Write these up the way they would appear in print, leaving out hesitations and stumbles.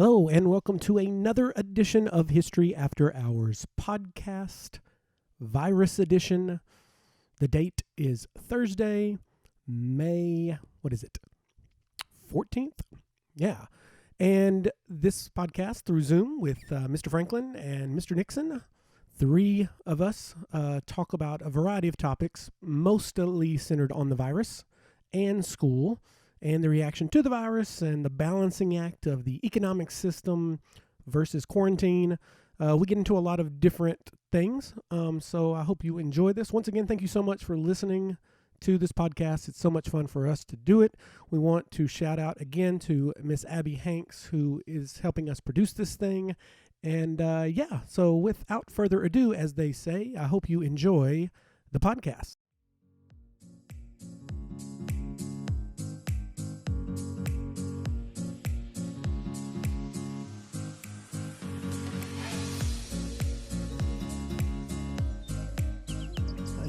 Hello, and welcome to another edition of History After Hours podcast, Virus Edition. The date is Thursday, May, 14th? Yeah. And this podcast through Zoom with Mr. Franklin and Mr. Nixon. Three of us talk about a variety of topics, mostly centered on the virus and school, and the reaction to the virus and the balancing act of the economic system versus quarantine. We get into a lot of different things, so I hope you enjoy this. Once again, thank you so much for listening to this podcast. It's so much fun for us to do it. We want to shout out again to Miss Abby Hanks, who is helping us produce this thing. And so without further ado, as they say, I hope you enjoy the podcast.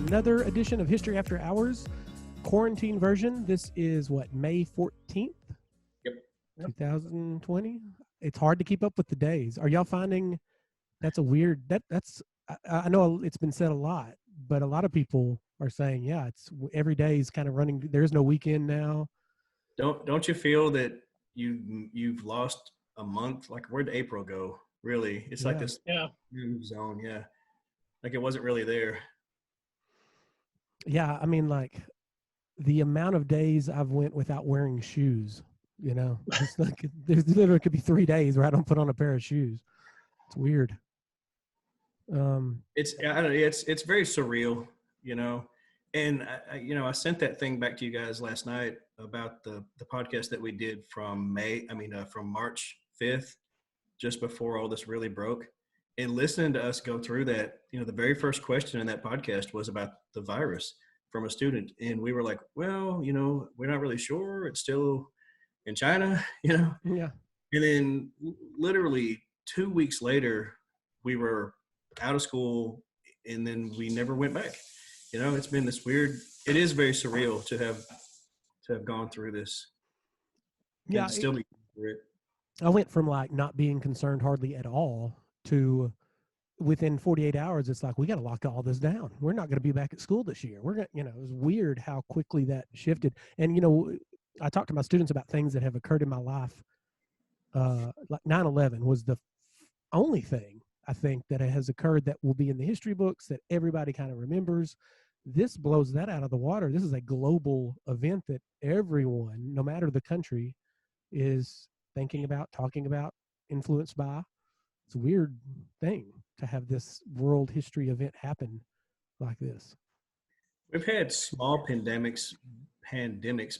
Another edition of History After Hours, quarantine version. This is May 14th? Yep. 2020? It's hard to keep up with the days. Are y'all finding that's a weird, I know it's been said a lot, but a lot of people are saying, yeah, it's every day is kind of running. There's no weekend now. Don't you feel that you've lost a month? Like, where'd April go? Really? It's like this new zone. Yeah. Like it wasn't really there. Yeah. I mean, like the amount of days I've went without wearing shoes, it's like there's literally could be 3 days where I don't put on a pair of shoes. It's weird. It's very surreal, and I sent that thing back to you guys last night about the podcast that we did from from March 5th, just before all this really broke. And listening to us go through that, the very first question in that podcast was about the virus from a student. And we were like, well, we're not really sure. It's still in China, Yeah. And then literally 2 weeks later, we were out of school and then we never went back. It's been this weird, it is very surreal to have gone through this. Yeah. And still be through it. I went from like not being concerned hardly at all to within 48 hours, it's like, we got to lock all this down. We're not going to be back at school this year. We're going to, it was weird how quickly that shifted. And, I talked to my students about things that have occurred in my life. Like 9/11 was the only thing I think that has occurred that will be in the history books that everybody kind of remembers. This blows that out of the water. This is a global event that everyone, no matter the country, is thinking about, talking about, influenced by. It's a weird thing to have this world history event happen like this. We've had small pandemics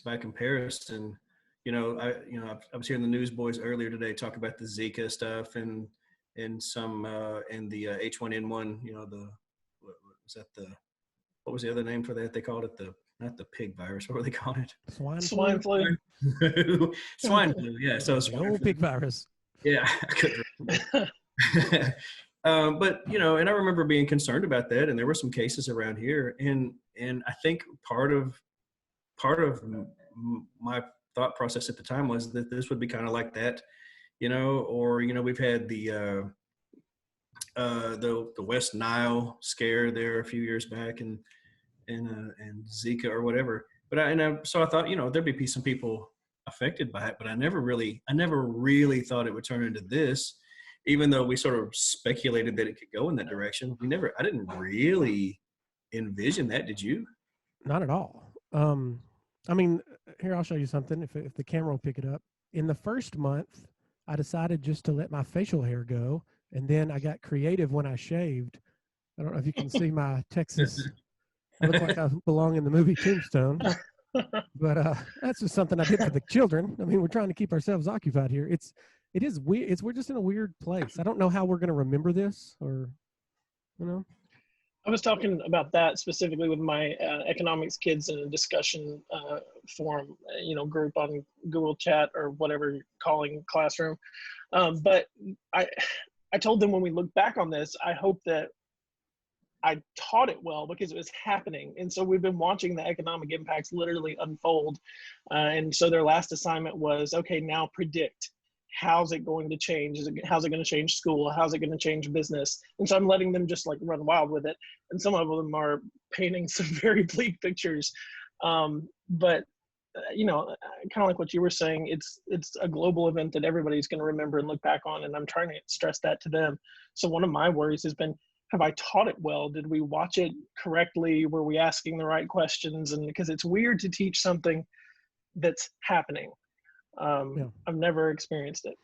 by comparison. I was hearing the newsboys earlier today talk about the Zika stuff and some and the H1N1. What was the other name for that? They called it not the pig virus. What were they calling it? Swine flu. Swine flu. Yeah. So swine pig virus. Yeah. I couldn't remember. But and I remember being concerned about that, and there were some cases around here, and I think part of my thought process at the time was that this would be kind of like that, or we've had the West Nile scare there a few years back, and Zika or whatever. But so I thought there'd be some people affected by it, but I never really thought it would turn into this. Even though we sort of speculated that it could go in that direction, I didn't really envision that. Did you? Not at all. I mean, here, I'll show you something if the camera will pick it up. In the first month, I decided just to let my facial hair go. And then I got creative when I shaved. I don't know if you can see my Texas. I look like I belong in the movie Tombstone. But that's just something I did for the children. I mean, we're trying to keep ourselves occupied here. It is weird. We're just in a weird place. I don't know how we're going to remember this or. I was talking about that specifically with my economics kids in a discussion forum, group on Google Chat or whatever you're calling Classroom. But I told them when we look back on this, I hope that I taught it well because it was happening. And so we've been watching the economic impacts literally unfold. And so their last assignment was, okay, now predict. how's it going to change? How's it going to change school? How's it going to change business? And so I'm letting them just like run wild with it. And some of them are painting some very bleak pictures. But kind of like what you were saying, it's a global event that everybody's going to remember and look back on. And I'm trying to stress that to them. So one of my worries has been, have I taught it well? Did we watch it correctly? Were we asking the right questions? And because it's weird to teach something that's happening. I've never experienced it.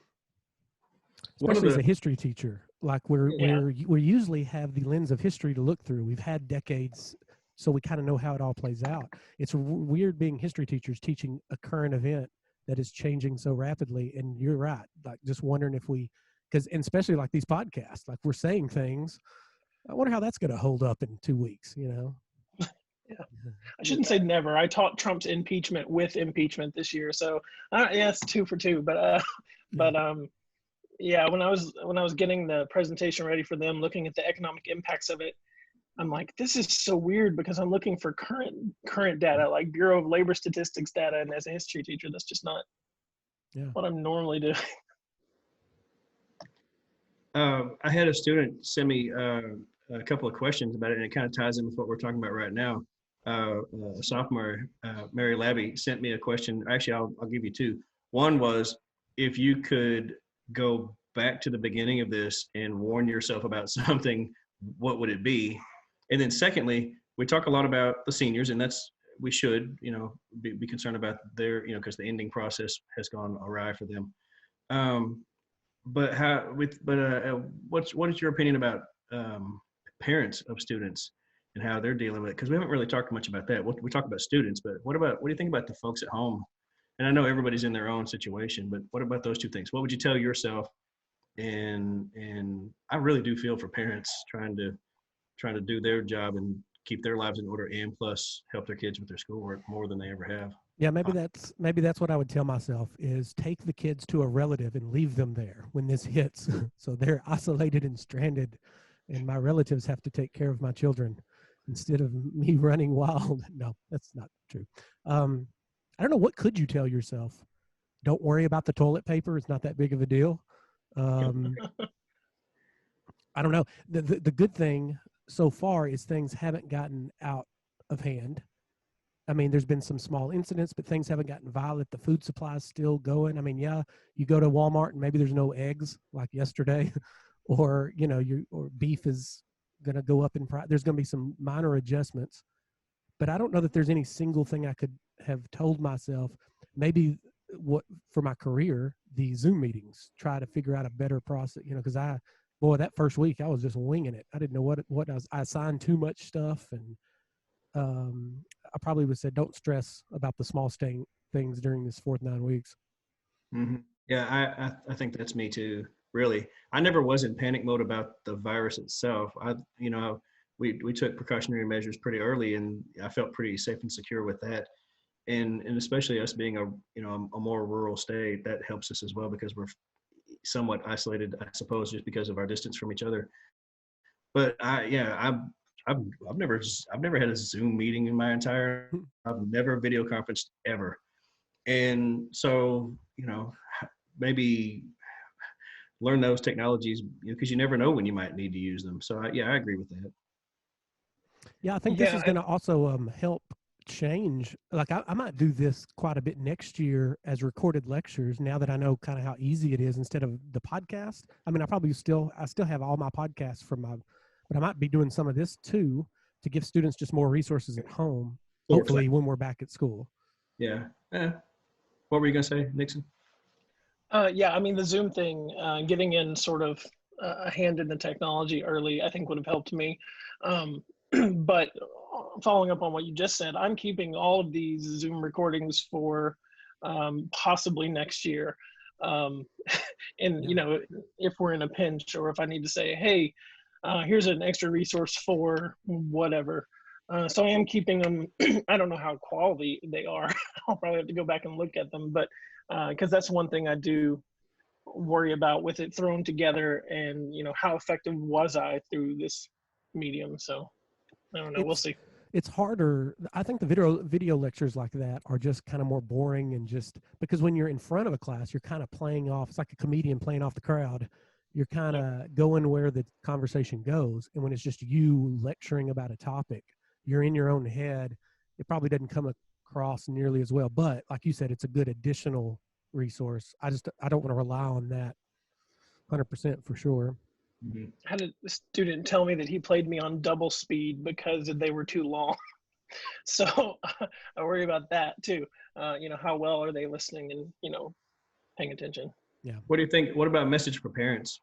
Especially as a history teacher, like we usually have the lens of history to look through. We've had decades, so we kind of know how it all plays out. It's weird being history teachers teaching a current event that is changing so rapidly. And you're right, like just wondering if and especially like these podcasts, like we're saying things. I wonder how that's going to hold up in 2 weeks, Yeah. I shouldn't say never. I taught Trump's impeachment with impeachment this year. So it's 2 for 2, but when I was getting the presentation ready for them, looking at the economic impacts of it, I'm like, this is so weird because I'm looking for current data, like Bureau of Labor Statistics data. And as a history teacher, that's just not what I'm normally doing. I had a student send me a couple of questions about it, and it kind of ties in with what we're talking about right now. Sophomore, Mary Labby, sent me a question. Actually, I'll give you two. One was, if you could go back to the beginning of this and warn yourself about something, what would it be? And then secondly, we talk a lot about the seniors, and we should, be concerned about their, because the ending process has gone awry for them. But what is your opinion about parents of students and how they're dealing with it? Because we haven't really talked much about that. We talk about students, but what do you think about the folks at home? And I know everybody's in their own situation, but what about those two things? What would you tell yourself? And I really do feel for parents trying to do their job and keep their lives in order, and plus help their kids with their schoolwork more than they ever have. Yeah, maybe that's what I would tell myself, is take the kids to a relative and leave them there when this hits. So they're isolated and stranded, and my relatives have to take care of my children instead of me running wild. No, that's not true. I don't know. What could you tell yourself? Don't worry about the toilet paper. It's not that big of a deal. I don't know. The good thing so far is things haven't gotten out of hand. I mean, there's been some small incidents, but things haven't gotten violent. The food supply is still going. I mean, yeah, you go to Walmart and maybe there's no eggs like yesterday, or or beef is going to go up in price. There's going to be some minor adjustments, but I don't know that there's any single thing I could have told myself. Maybe what for my career, the Zoom meetings, try to figure out a better process. Because that first week I was just winging it. I didn't know what I assigned too much stuff, and I probably would have said, don't stress about the small things during this 4th 9 weeks. Mm-hmm. Yeah, I think that's me too. Really, I never was in panic mode about the virus itself. We took precautionary measures pretty early, and I felt pretty safe and secure with that. And especially us being a more rural state, that helps us as well, because we're somewhat isolated, I suppose, just because of our distance from each other. But I've never had a Zoom meeting in my entire. I've never video conferenced ever, and so maybe learn those technologies, because you never know when you might need to use them. So I agree with that. Yeah, I think this is going to also help change. Like I might do this quite a bit next year as recorded lectures, now that I know kind of how easy it is instead of the podcast. I mean, I still have all my podcasts but I might be doing some of this too, to give students just more resources at home, hopefully when we're back at school. Yeah. What were you going to say, Nixon? I mean, the Zoom thing, getting in sort of a hand in the technology early, I think would have helped me. But following up on what you just said, I'm keeping all of these Zoom recordings for possibly next year. If we're in a pinch, or if I need to say, hey, here's an extra resource for whatever. So I am keeping them. I don't know how quality they are. I'll probably have to go back and look at them, but because that's one thing I do worry about with it thrown together, and how effective was I through this medium. So I don't know. We'll see. it's harder. I think the video lectures like that are just kind of more boring, and just because when you're in front of a class, you're kind of playing off. It's like a comedian playing off the crowd. You're kind of going where the conversation goes, and when it's just you lecturing about a topic, you're in your own head. It probably doesn't come across nearly as well. But like you said, it's a good additional resource. I don't want to rely on that 100% for sure. Mm-hmm. I had a student tell me that he played me on double speed because they were too long. So I worry about that too. How well are they listening and, paying attention? Yeah. What do you think? What about message for parents?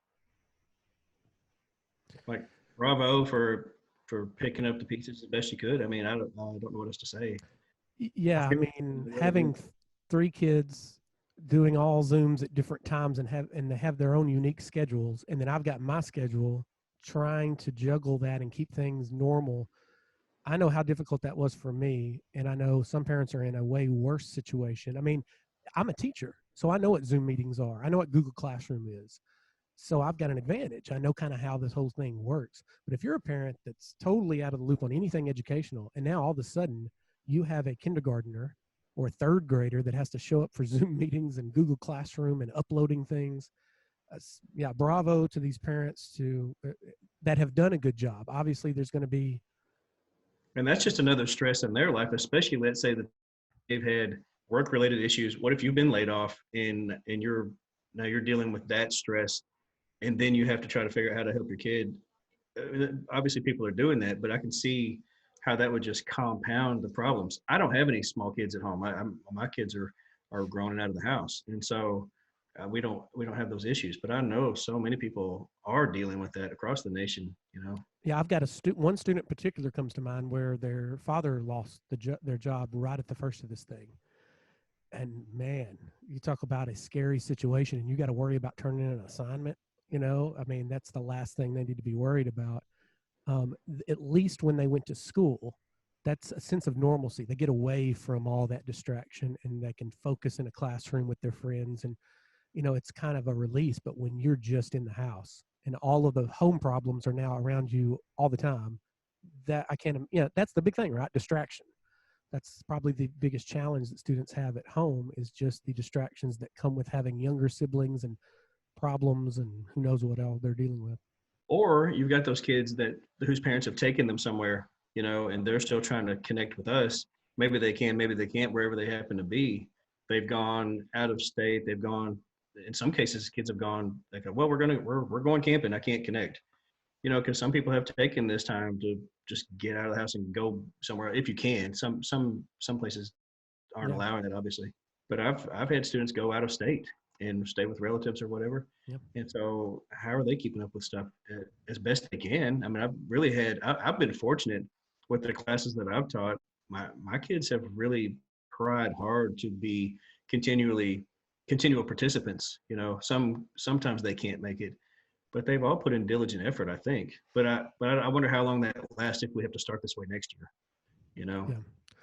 Like, bravo for picking up the pieces the best you could. I mean, I don't know what else to say. Yeah, I mean, having 3 kids doing all Zooms at different times and they have their own unique schedules, and then I've got my schedule, trying to juggle that and keep things normal. I know how difficult that was for me, and I know some parents are in a way worse situation. I mean, I'm a teacher, so I know what Zoom meetings are. I know what Google Classroom is. So I've got an advantage. I know kind of how this whole thing works. But if you're a parent that's totally out of the loop on anything educational, and now all of a sudden you have a kindergartner or a third grader that has to show up for Zoom meetings and Google Classroom and uploading things, yeah, bravo to these parents that have done a good job. Obviously, there's going to be, And that's just another stress in their life, especially let's say that they've had work-related issues. What if you've been laid off and now you're dealing with that stress, and then you have to try to figure out how to help your kid. Obviously, people are doing that, but I can see how that would just compound the problems. I don't have any small kids at home. My kids are grown and out of the house, and so we don't have those issues. But I know so many people are dealing with that across the nation. yeah, I've got one student in particular comes to mind where their father lost their job right at the first of this thing. And man, you talk about a scary situation, and you got to worry about turning in an assignment. I mean, that's the last thing they need to be worried about. At least when they went to school, that's a sense of normalcy. They get away from all that distraction, and they can focus in a classroom with their friends. And, it's kind of a release. But when you're just in the house and all of the home problems are now around you all the time, that's the big thing, right? Distraction. That's probably the biggest challenge that students have at home, is just the distractions that come with having younger siblings and problems and who knows what else they're dealing with. Or you've got those kids whose parents have taken them somewhere, and they're still trying to connect with us. Maybe they can, maybe they can't, wherever they happen to be. They've gone out of state. They've gone, in some cases, kids have gone, they go, well, we're going camping. I can't connect, because some people have taken this time to just get out of the house and go somewhere if you can. Some places aren't allowing it, obviously. But I've had students go out of state and stay with relatives or whatever. Yep. And so how are they keeping up with stuff as best they can? I mean, I've been fortunate with the classes that I've taught. My kids have really tried hard to be continual participants. Sometimes they can't make it, but they've all put in diligent effort, I think. But I wonder how long that lasts if we have to start this way next year. Yeah.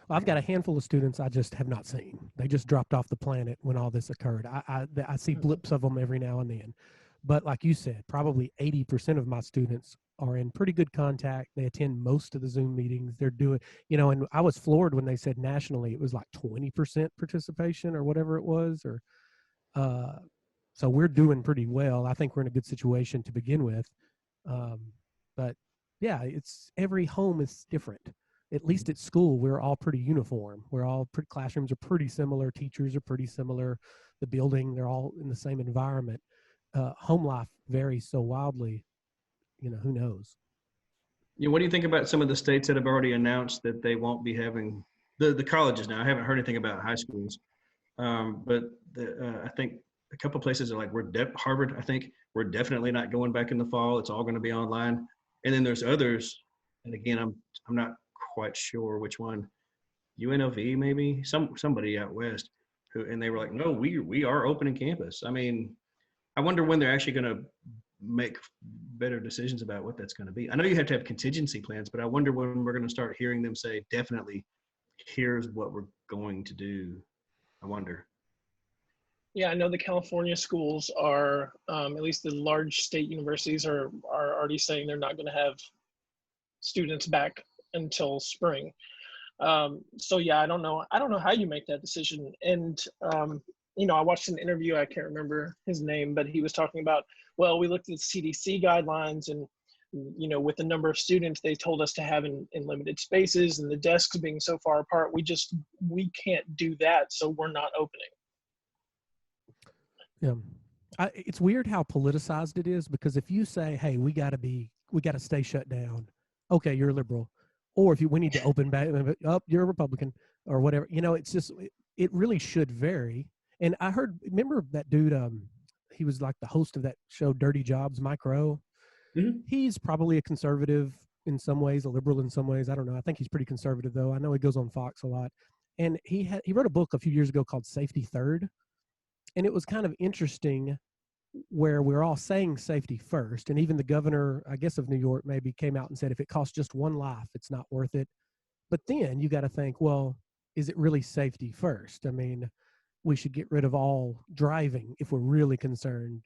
Well, I've got a handful of students I just have not seen. They just dropped off the planet when all this occurred. I see blips of them every now and then. But like you said, probably 80% of my students are in pretty good contact. They attend most of the Zoom meetings. They're doing, and I was floored when they said nationally it was like 20% participation or whatever it was. So we're doing pretty well. I think we're in a good situation to begin with. But yeah, every home is different. At least at school, we're all pretty uniform. Classrooms are pretty similar. Teachers are pretty similar. The building, they're all in the same environment. Home life varies so wildly, who knows? What do you think about some of the states that have already announced that they won't be having the colleges now? I haven't heard anything about high schools, but I think a couple places are like Harvard. I think we're definitely not going back in the fall. It's all going to be online. And then there's others, and again, I'm not quite sure which one. UNLV maybe somebody out west and they were like, no, we are opening campus. I mean, I wonder when they're actually going to make better decisions about what that's going to be. I know you have to have contingency plans, but I wonder when we're going to start hearing them say, definitely, here's what we're going to do. I wonder. Yeah, I know the California schools are, at least the large state universities are already saying they're not going to have students back until spring. So yeah, I don't know how you make that decision. And I watched an interview, I can't remember his name, but he was talking about, well, we looked at CDC guidelines, and with the number of students they told us to have in limited spaces and the desks being so far apart, we can't do that, so we're not opening. Yeah. It's weird how politicized it is, because if you say, hey, we got to stay shut down, okay, you're a liberal. Or if we need to open back up, you're a Republican or whatever. It's just, it really should vary. And I remember that dude, he was like the host of that show, Dirty Jobs, Mike Rowe. Mm-hmm. He's probably a conservative in some ways, a liberal in some ways. I don't know. I think he's pretty conservative, though. I know he goes on Fox a lot. And he wrote a book a few years ago called Safety Third. And it was kind of interesting, where we're all saying safety first. And even the governor, I guess, of New York maybe came out and said, if it costs just one life, it's not worth it. But then you got to think, well, is it really safety first? I mean, we should get rid of all driving if we're really concerned.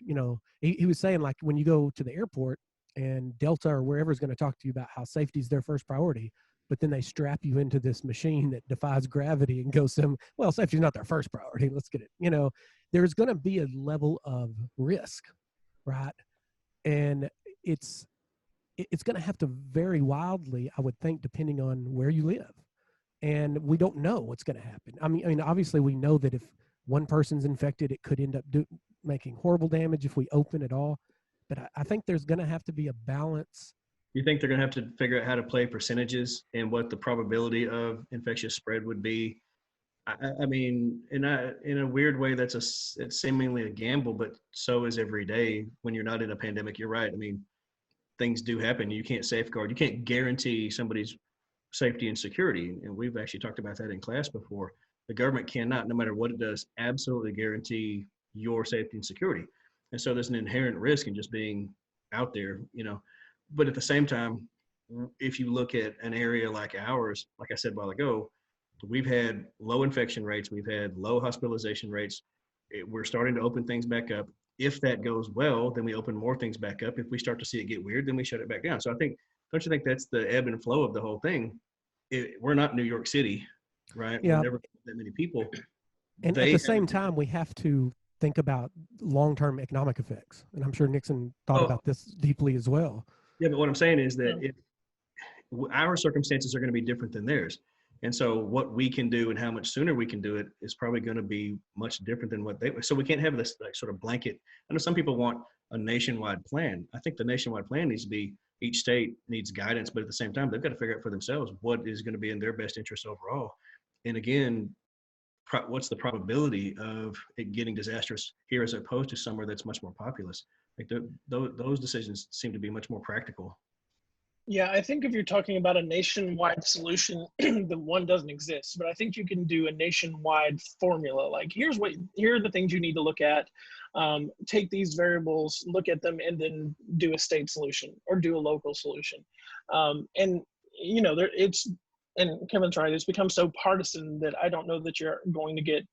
He was saying, like, when you go to the airport and Delta or wherever is going to talk to you about how safety is their first priority, but then they strap you into this machine that defies gravity and goes well, safety is not their first priority. Let's get it. There's going to be a level of risk, right? And it's going to have to vary wildly, I would think, depending on where you live. And we don't know what's going to happen. I mean, obviously we know that if one person's infected, it could end up making horrible damage if we open at all. But I think there's going to have to be a balance. You think they're going to have to figure out how to play percentages and what the probability of infectious spread would be? I mean, in a weird way, it's seemingly a gamble, but so is every day when you're not in a pandemic. You're right. I mean, things do happen. You can't safeguard. You can't guarantee somebody's safety and security. And we've actually talked about that in class before. The government cannot, no matter what it does, absolutely guarantee your safety and security. And so there's an inherent risk in just being out there, But at the same time, if you look at an area like ours, like I said a while ago, we've had low infection rates. We've had low hospitalization rates. We're starting to open things back up. If that goes well, then we open more things back up. If we start to see it get weird, then we shut it back down. So don't you think that's the ebb and flow of the whole thing? We're not New York City, right? Yeah. We're never that many people. And at the same time, we have to think about long-term economic effects. And I'm sure Nixon thought about this deeply as well. Yeah, but what I'm saying is that our circumstances are going to be different than theirs. And so what we can do and how much sooner we can do it is probably going to be much different than what so we can't have this like sort of blanket. I know some people want a nationwide plan. I think the nationwide plan needs to be, each state needs guidance, but at the same time, they've got to figure out for themselves what is going to be in their best interest overall. And again, what's the probability of it getting disastrous here as opposed to somewhere that's much more populous? Like those decisions seem to be much more practical. Yeah, I think if you're talking about a nationwide solution, the one doesn't exist. But I think you can do a nationwide formula. Like, here are the things you need to look at. Take these variables, look at them, and then do a state solution or do a local solution. And Kevin's right. It's become so partisan that I don't know that you're going to get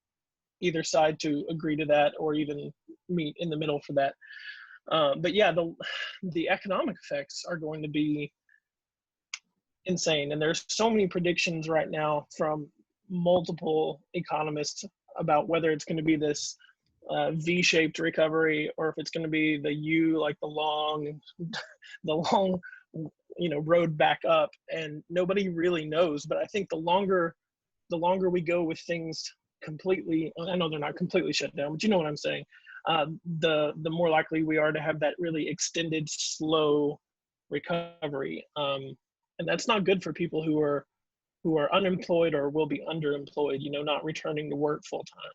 either side to agree to that or even meet in the middle for that. But yeah, the economic effects are going to be insane. And there's so many predictions right now from multiple economists about whether it's going to be this V-shaped recovery or if it's going to be the U, like the long road back up. And nobody really knows. But I think the longer we go with things completely, I know they're not completely shut down, but you know what I'm saying. The more likely we are to have that really extended, slow recovery. And that's not good for people who are unemployed or will be underemployed, not returning to work full time.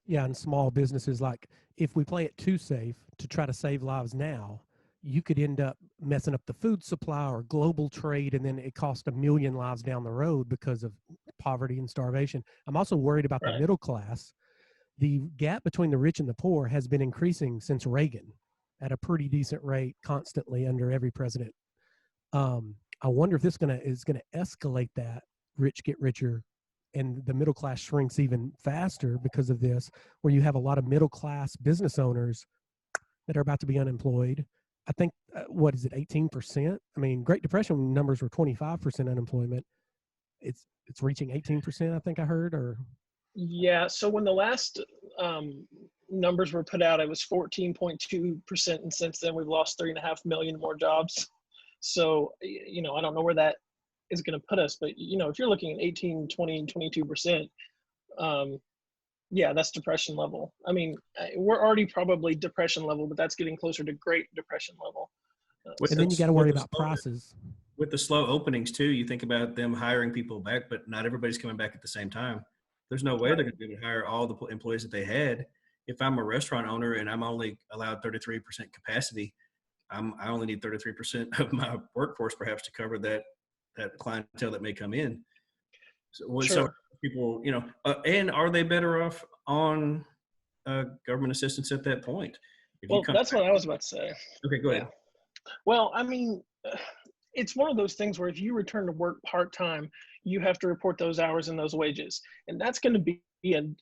Yeah, and small businesses, like, if we play it too safe to try to save lives now, you could end up messing up the food supply or global trade, and then it costs 1 million lives down the road because of poverty and starvation. I'm also worried about the middle class. The gap between the rich and the poor has been increasing since Reagan at a pretty decent rate constantly under every president. I wonder if this is going to escalate that rich get richer and the middle class shrinks even faster because of this, where you have a lot of middle class business owners that are about to be unemployed I think, what is it, 18%? I mean, Great Depression numbers were 25% unemployment. It's reaching 18%, I think I heard, or Yeah. So when the last numbers were put out, it was 14.2%. And since then, we've lost 3.5 million more jobs. So, I don't know where that is going to put us. But, if you're looking at 18, 20, 22%, yeah, that's depression level. I mean, we're already probably depression level, but that's getting closer to Great Depression level. and then you got to worry about prices. With the slow openings too, you think about them hiring people back, but not everybody's coming back at the same time. There's no way they're going to be able to hire all the employees that they had. If I'm a restaurant owner and I'm only allowed 33% capacity, I only need 33% of my workforce perhaps to cover that clientele that may come in. So when some people, and are they better off on government assistance at that point? Well, that's what I was about to say. Okay, go ahead. Well, I mean, it's one of those things where if you return to work part-time, you have to report those hours and those wages. And that's going to be an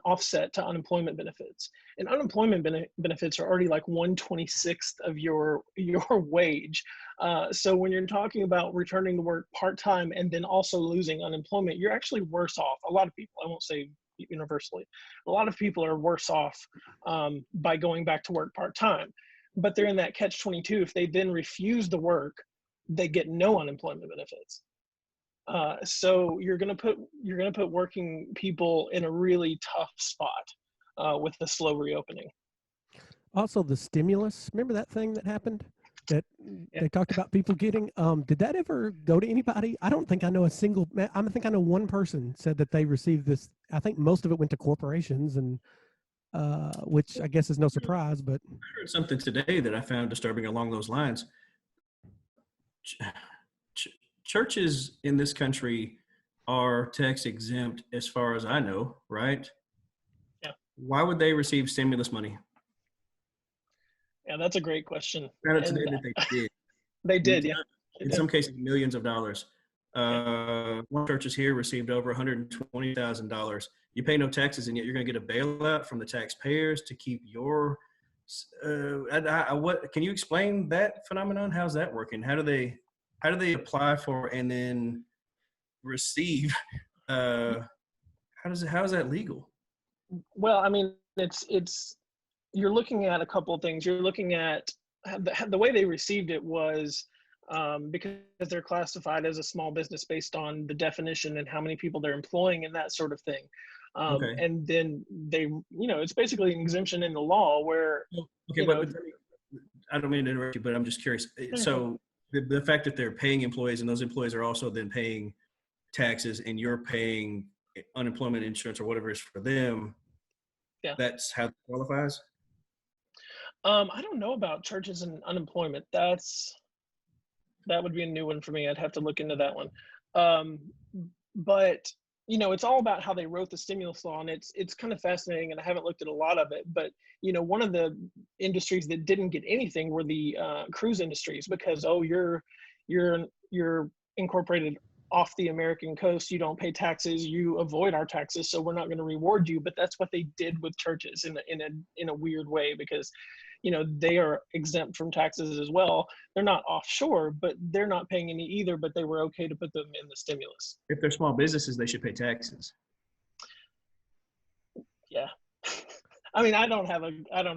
offset to unemployment benefits. And unemployment benefits are already like 1/26th of your wage. So when you're talking about returning to work part-time and then also losing unemployment, you're actually worse off. A lot of people, I won't say universally, a lot of people are worse off by going back to work part-time. But they're in that catch-22. If they then refuse to work, they get no unemployment benefits. So you're gonna put working people in a really tough spot with the slow reopening. Also, the stimulus. Remember that thing that happened that they talked about people getting? Did that ever go to anybody? I don't think I know a single. I think I know one person said that they received this. I think most of it went to corporations, and which I guess is no surprise. But I heard something today that I found disturbing along those lines. Churches in this country are tax exempt as far as I know, right? Yeah. Why would they receive stimulus money? Yeah, that's a great question. Today that they did. They did, yeah. In some cases, millions of dollars. One churches here received over $120,000. You pay no taxes, and yet you're going to get a bailout from the taxpayers to keep your. What can you explain that phenomenon? How's that working? How do they apply for and then receive? How is that legal? Well, I mean, it's you're looking at a couple of things. You're looking at the way they received it was because they're classified as a small business based on the definition and how many people they're employing and that sort of thing. And then they, it's basically an exemption in the law where. Okay, but I don't mean to interrupt you, but I'm just curious. So the fact that they're paying employees and those employees are also then paying taxes and you're paying unemployment insurance or whatever is for them. Yeah. That's how it qualifies? I don't know about churches and unemployment. That would be a new one for me. I'd have to look into that one. But it's all about how they wrote the stimulus law, and it's kind of fascinating. And I haven't looked at a lot of it, but one of the industries that didn't get anything were the cruise industries because you're incorporated off the American coast, you don't pay taxes, you avoid our taxes, so we're not going to reward you. But that's what they did with churches in a weird way because they are exempt from taxes as well. They're not offshore, but they're not paying any either, but they were okay to put them in the stimulus. If they're small businesses, they should pay taxes. Yeah. I mean, I don't have a good. I don't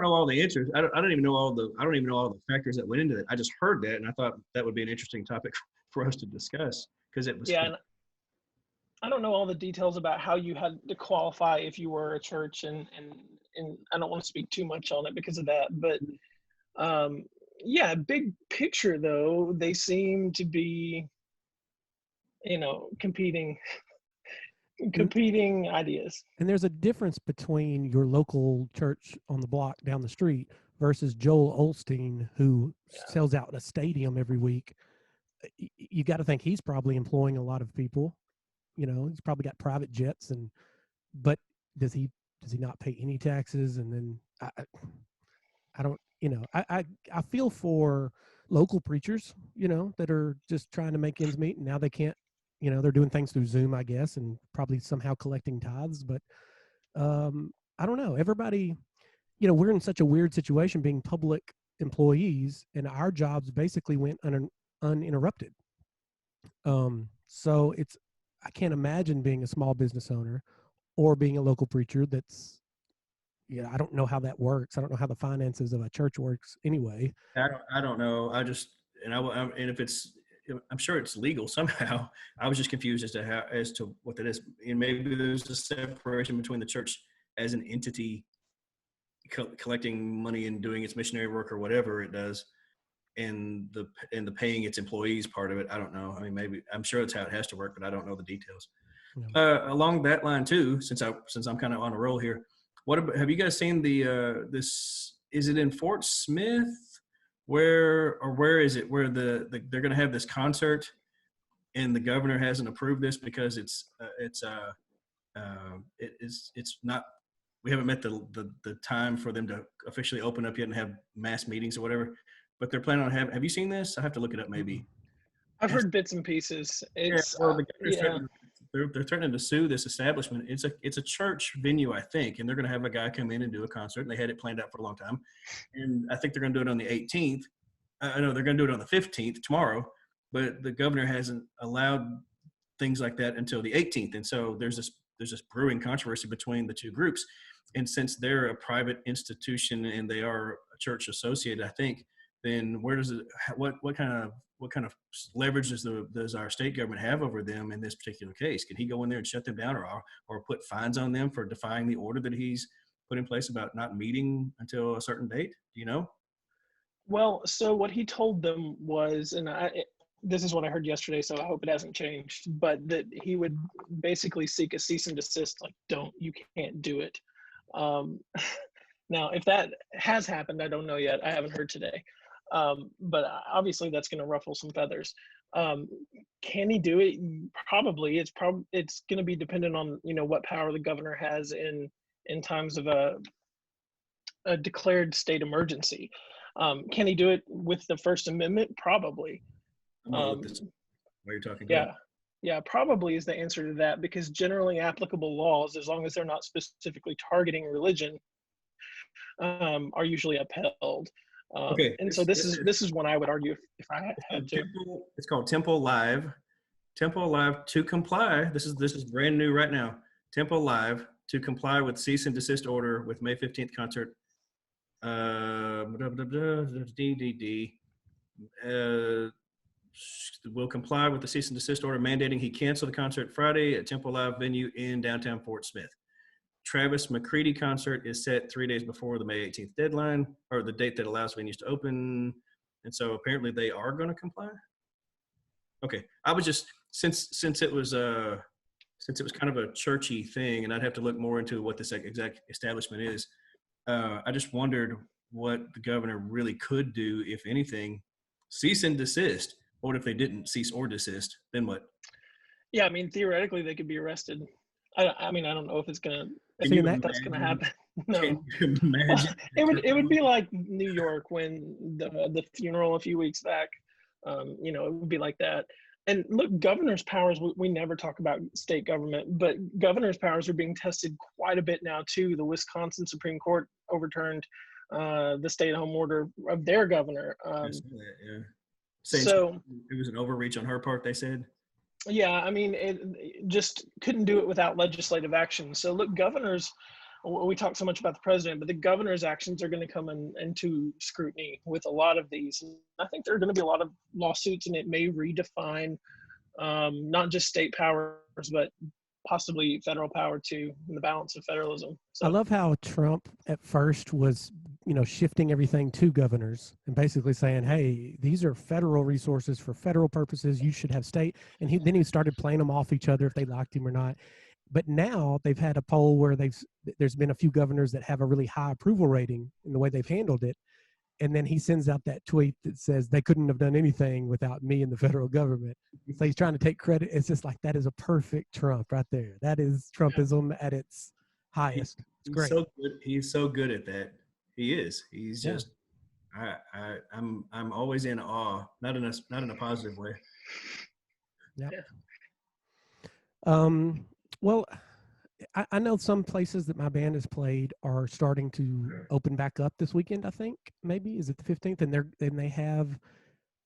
know all the answers. I don't even know all the factors that went into it. I just heard that, and I thought that would be an interesting topic for us to discuss because it was. Yeah, and I don't know all the details about how you had to qualify if you were a church, and I don't want to speak too much on it because of that. But yeah, big picture though, they seem to be, competing ideas. And there's a difference between your local church on the block down the street versus Joel Osteen, who sells out a stadium every week. You got to think he's probably employing a lot of people. He's probably got private jets, but does he not pay any taxes? And then I don't, I feel for local preachers, that are just trying to make ends meet, and now they can't. They're doing things through Zoom, I guess, and probably somehow collecting tithes. But I don't know. Everybody, we're in such a weird situation being public employees, and our jobs basically went uninterrupted. So I can't imagine being a small business owner or being a local preacher. I don't know how that works. I don't know how the finances of a church works anyway. I don't know. And if I'm sure it's legal somehow. I was just confused as to what that is. And maybe there's a separation between the church as an entity collecting money and doing its missionary work or whatever it does, and the paying its employees part of it. I don't know. I mean, maybe I'm sure that's how it has to work, but I don't know the details. Yeah. Along that line too, since I'm kind of on a roll here, have you guys seen this? Is it in Fort Smith? Where is it? Where they're going to have this concert, and the governor hasn't approved this because it's not. We haven't met the time for them to officially open up yet and have mass meetings or whatever. But they're planning on have you seen this? I have to look it up maybe. I've heard bits and pieces. It's they're threatening to sue this establishment. It's a church venue, I think, and they're going to have a guy come in and do a concert. And they had it planned out for a long time, and I think they're going to do it on the 18th. I know they're going to do it on the 15th tomorrow, but the governor hasn't allowed things like that until the 18th, and so there's this brewing controversy between the two groups. And since they're a private institution and they are a church associated, I think, then where does it? What kind of leverage does our state government have over them in this particular case? Can he go in there and shut them down, or put fines on them for defying the order that he's put in place about not meeting until a certain date? Do you know? Well, so what he told them was, and this is what I heard yesterday, so I hope it hasn't changed, but that he would basically seek a cease and desist, like, you can't do it. Now, if that has happened, I don't know yet. I haven't heard today. But obviously that's going to ruffle some feathers. Can he do it? Probably. It's going to be dependent on, what power the governor has in times of a declared state emergency. Can he do it with the First Amendment? Probably. While you're talking. Yeah, probably is the answer to that, because generally applicable laws, as long as they're not specifically targeting religion, are usually upheld. Okay. And so this is one I would argue if I had to. It's called Temple Live. Temple Live to comply. This is brand new right now. Temple Live to comply with cease and desist order with May 15th concert. Will comply with the cease and desist order mandating he cancel the concert Friday at Temple Live venue in downtown Fort Smith. Travis McCready concert is set 3 days before the May 18th deadline, or the date that allows venues to open. And so apparently they are going to comply. Okay. I was just, since it was kind of a churchy thing, and I'd have to look more into what this exact establishment is. I just wondered what the governor really could do, if anything. Cease and desist. What if they didn't cease or desist? Then what? Yeah, I mean, theoretically they could be arrested. I mean, I don't know if it's gonna. That's gonna happen. No. Can you imagine? It would be like New York when the funeral a few weeks back. It would be like that. And look, governor's powers, we never talk about state government, but governor's powers are being tested quite a bit now too. The Wisconsin Supreme Court overturned the stay-at-home order of their governor. So it was an overreach on her part, they said? Yeah, I mean, it just couldn't do it without legislative action. So look, governors, we talk so much about the president, but the governor's actions are going to come into scrutiny with a lot of these. I think there are going to be a lot of lawsuits, and it may redefine not just state powers, but possibly federal power too, and the balance of federalism. So, I love how Trump at first was, shifting everything to governors and basically saying, hey, these are federal resources for federal purposes. You should have state. And then he started playing them off each other if they liked him or not. But now they've had a poll where there's been a few governors that have a really high approval rating in the way they've handled it. And then he sends out that tweet that says they couldn't have done anything without me and the federal government. So he's trying to take credit. It's just like, that is a perfect Trump right there. That is Trumpism at its highest. It's great. So good. He's so good at that. He is. He's just. I'm always in awe. Not in a positive way. Yeah. Well, I know some places that my band has played are starting to open back up this weekend. I think maybe is it the 15th, and they have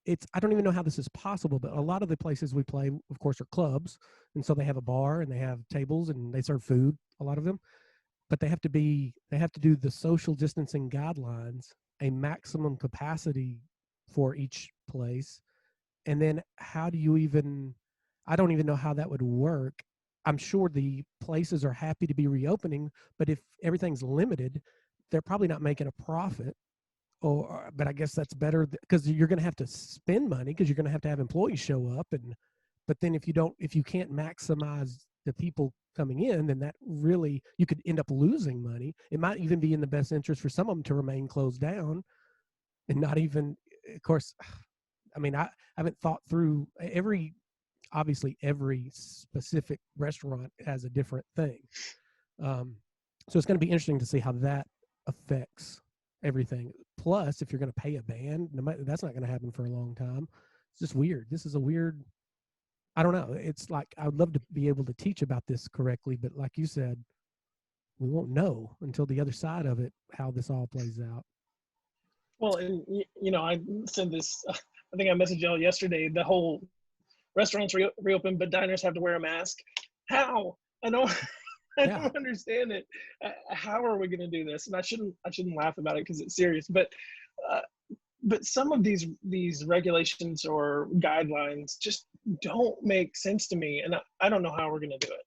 it's. I don't even know how this is possible, but a lot of the places we play, of course, are clubs, and so they have a bar and they have tables and they serve food. A lot of them, but they have to do the social distancing guidelines, a maximum capacity for each place, and then how do you even, I don't even know how that would work. I'm sure the places are happy to be reopening, but if everything's limited, they're probably not making a profit. Or but I guess that's better because you're going to have to spend money because you're going to have employees show up. And but then if you can't maximize the people coming in, then that really, you could end up losing money. It might even be in the best interest for some of them to remain closed down and not even, of course, I mean, I haven't thought through obviously every specific restaurant has a different thing. So it's going to be interesting to see how that affects everything. Plus, if you're going to pay a band, that's not going to happen for a long time. It's just weird. This is a weird, I don't know. It's like, I would love to be able to teach about this correctly, but like you said, we won't know until the other side of it, how this all plays out. Well, and I said this. I think I messaged y'all yesterday. The whole restaurants reopen, but diners have to wear a mask. How? I don't. I don't understand it. How are we going to do this? And I shouldn't laugh about it because it's serious. But some of these regulations or guidelines just don't make sense to me, and I don't know how we're going to do it.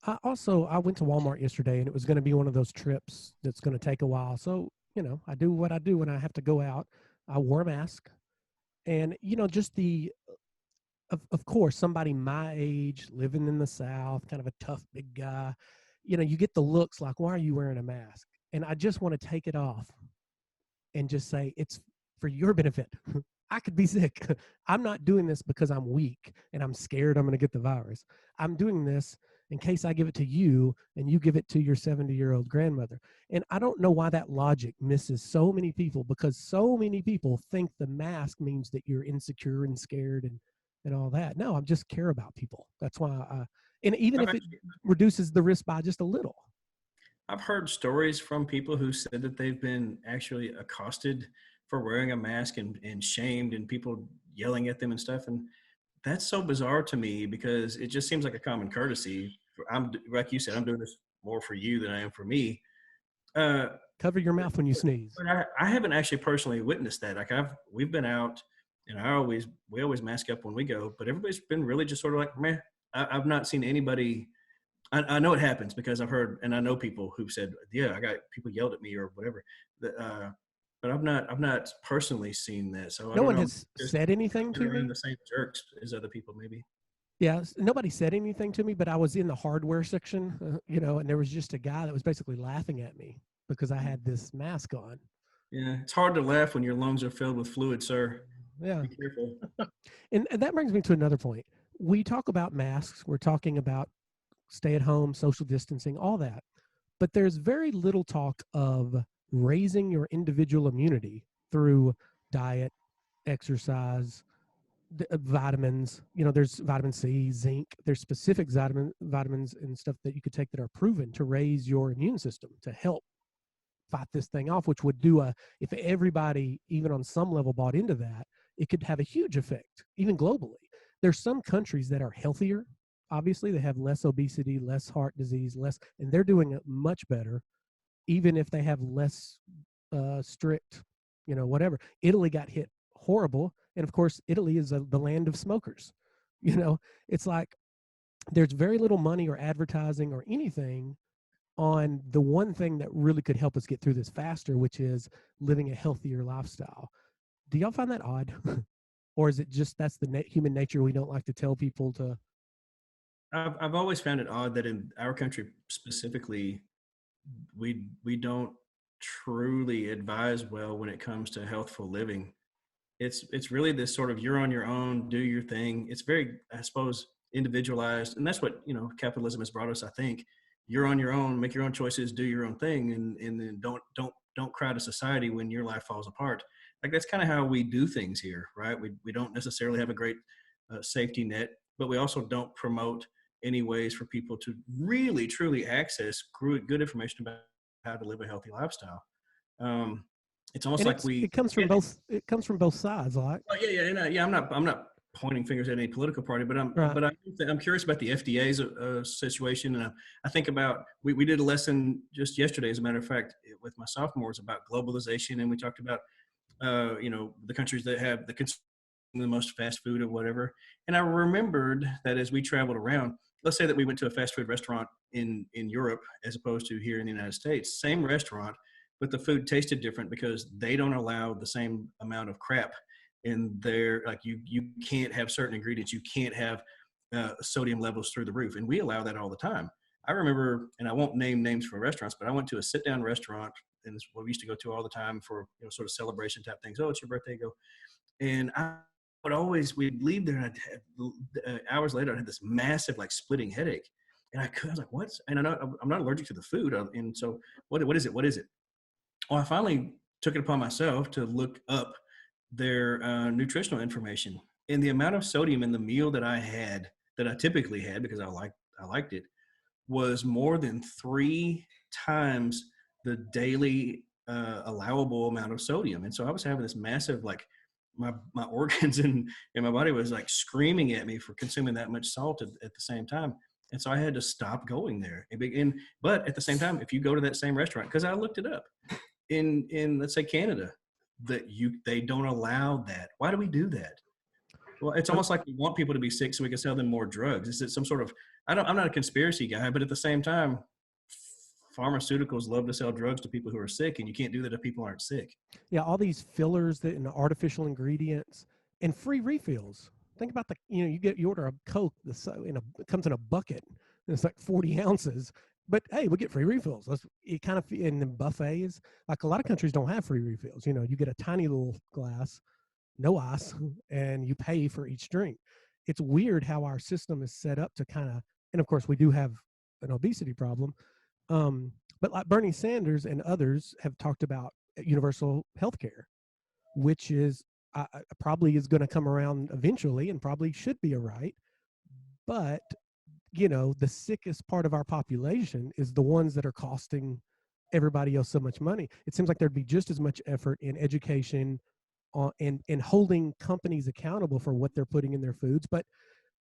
I went to Walmart yesterday, and it was going to be one of those trips that's going to take a while. So, I do what I do when I have to go out. I wore a mask, and, just of course, somebody my age, living in the South, kind of a tough big guy, you get the looks like, why are you wearing a mask? And I just want to take it off and just say, it's for your benefit. I could be sick. I'm not doing this because I'm weak and I'm scared I'm going to get the virus. I'm doing this in case I give it to you and you give it to your 70-year-old grandmother. And I don't know why that logic misses so many people, because so many people think the mask means that you're insecure and scared and all that. No, I just care about people. That's why and even if it reduces the risk by just a little. I've heard stories from people who said that they've been actually accosted for wearing a mask and shamed, and people yelling at them and stuff. And that's so bizarre to me because it just seems like a common courtesy. I'm like you said, I'm doing this more for you than I am for me. Cover your mouth when you sneeze. But I haven't actually personally witnessed that. Like we've been out, and we always mask up when we go, but everybody's been really just sort of like, meh. I've not seen anybody. I know it happens because I've heard, and I know people who said, yeah, I got people yelled at me or whatever. But I've not personally seen that. So no one has said anything to me. The same jerks as other people, maybe. Yeah, nobody said anything to me, but I was in the hardware section, and there was just a guy that was basically laughing at me because I had this mask on. Yeah, it's hard to laugh when your lungs are filled with fluid, sir. Yeah. Be careful. And that brings me to another point. We talk about masks. We're talking about stay at home, social distancing, all that. But there's very little talk of raising your individual immunity through diet, exercise, vitamins. There's vitamin C, zinc. There's specific vitamins and stuff that you could take that are proven to raise your immune system to help fight this thing off, which would do if everybody, even on some level, bought into that, it could have a huge effect, even globally. There's some countries that are healthier. Obviously, they have less obesity, less heart disease, and they're doing it much better, even if they have less strict, whatever. Italy got hit horrible. And of course, Italy is the land of smokers. It's like there's very little money or advertising or anything on the one thing that really could help us get through this faster, which is living a healthier lifestyle. Do y'all find that odd? Or is it just that's the human nature? We don't like to tell people to. I've always found it odd that in our country specifically, we don't truly advise well when it comes to healthful living. It's really this sort of you're on your own, do your thing. It's very, I suppose, individualized, and that's what capitalism has brought us. I think you're on your own, make your own choices, do your own thing, and then don't cry to society when your life falls apart. Like that's kind of how we do things here, right? We don't necessarily have a great safety net, but we also don't promote any ways for people to really, truly access good information about how to live a healthy lifestyle. It's almost And like it comes from both sides, like. Oh, yeah. I'm not pointing fingers at any political party, but Right. I'm curious about the FDA's situation, and I think about we did a lesson just yesterday, as a matter of fact, with my sophomores about globalization, and we talked about the countries that have the most fast food or whatever. And I remembered that as we traveled around, let's say that we went to a fast food restaurant in Europe as opposed to here in the United States, same restaurant, but the food tasted different because they don't allow the same amount of crap in there. Like you can't have certain ingredients. You can't have sodium levels through the roof. And we allow that all the time. I remember, and I won't name names for restaurants, but I went to a sit down restaurant, and it's what we used to go to all the time for, sort of celebration type things. Oh, it's your birthday, go. And I would always, we'd leave there, and I'd have, hours later, I had this massive, like, splitting headache. And I was like, what? And I'm not allergic to the food. And so what is it? What is it? Well, I finally took it upon myself to look up their nutritional information, and the amount of sodium in the meal that I typically had, because I liked it, was more than 3 times the daily allowable amount of sodium. And so I was having this massive, like, my organs and my body was like screaming at me for consuming that much salt at the same time. And so I had to stop going there. But at the same time, if you go to that same restaurant, because I looked it up in let's say Canada, they don't allow that. Why do we do that? Well, it's almost like we want people to be sick so we can sell them more drugs. Is it some sort of, I'm not a conspiracy guy, but at the same time, pharmaceuticals love to sell drugs to people who are sick, and you can't do that if people aren't sick. Yeah, all these fillers and artificial ingredients and free refills. Think about you order a Coke, it comes in a bucket, and it's like 40 ounces. But hey, we get free refills. It kind of in the buffets, like a lot of countries don't have free refills. You get a tiny little glass, no ice, and you pay for each drink. It's weird how our system is set up to and of course we do have an obesity problem. But like Bernie Sanders and others have talked about universal health care, which is probably is going to come around eventually and probably should be a right. But, the sickest part of our population is the ones that are costing everybody else so much money. It seems like there'd be just as much effort in education and holding companies accountable for what they're putting in their foods, but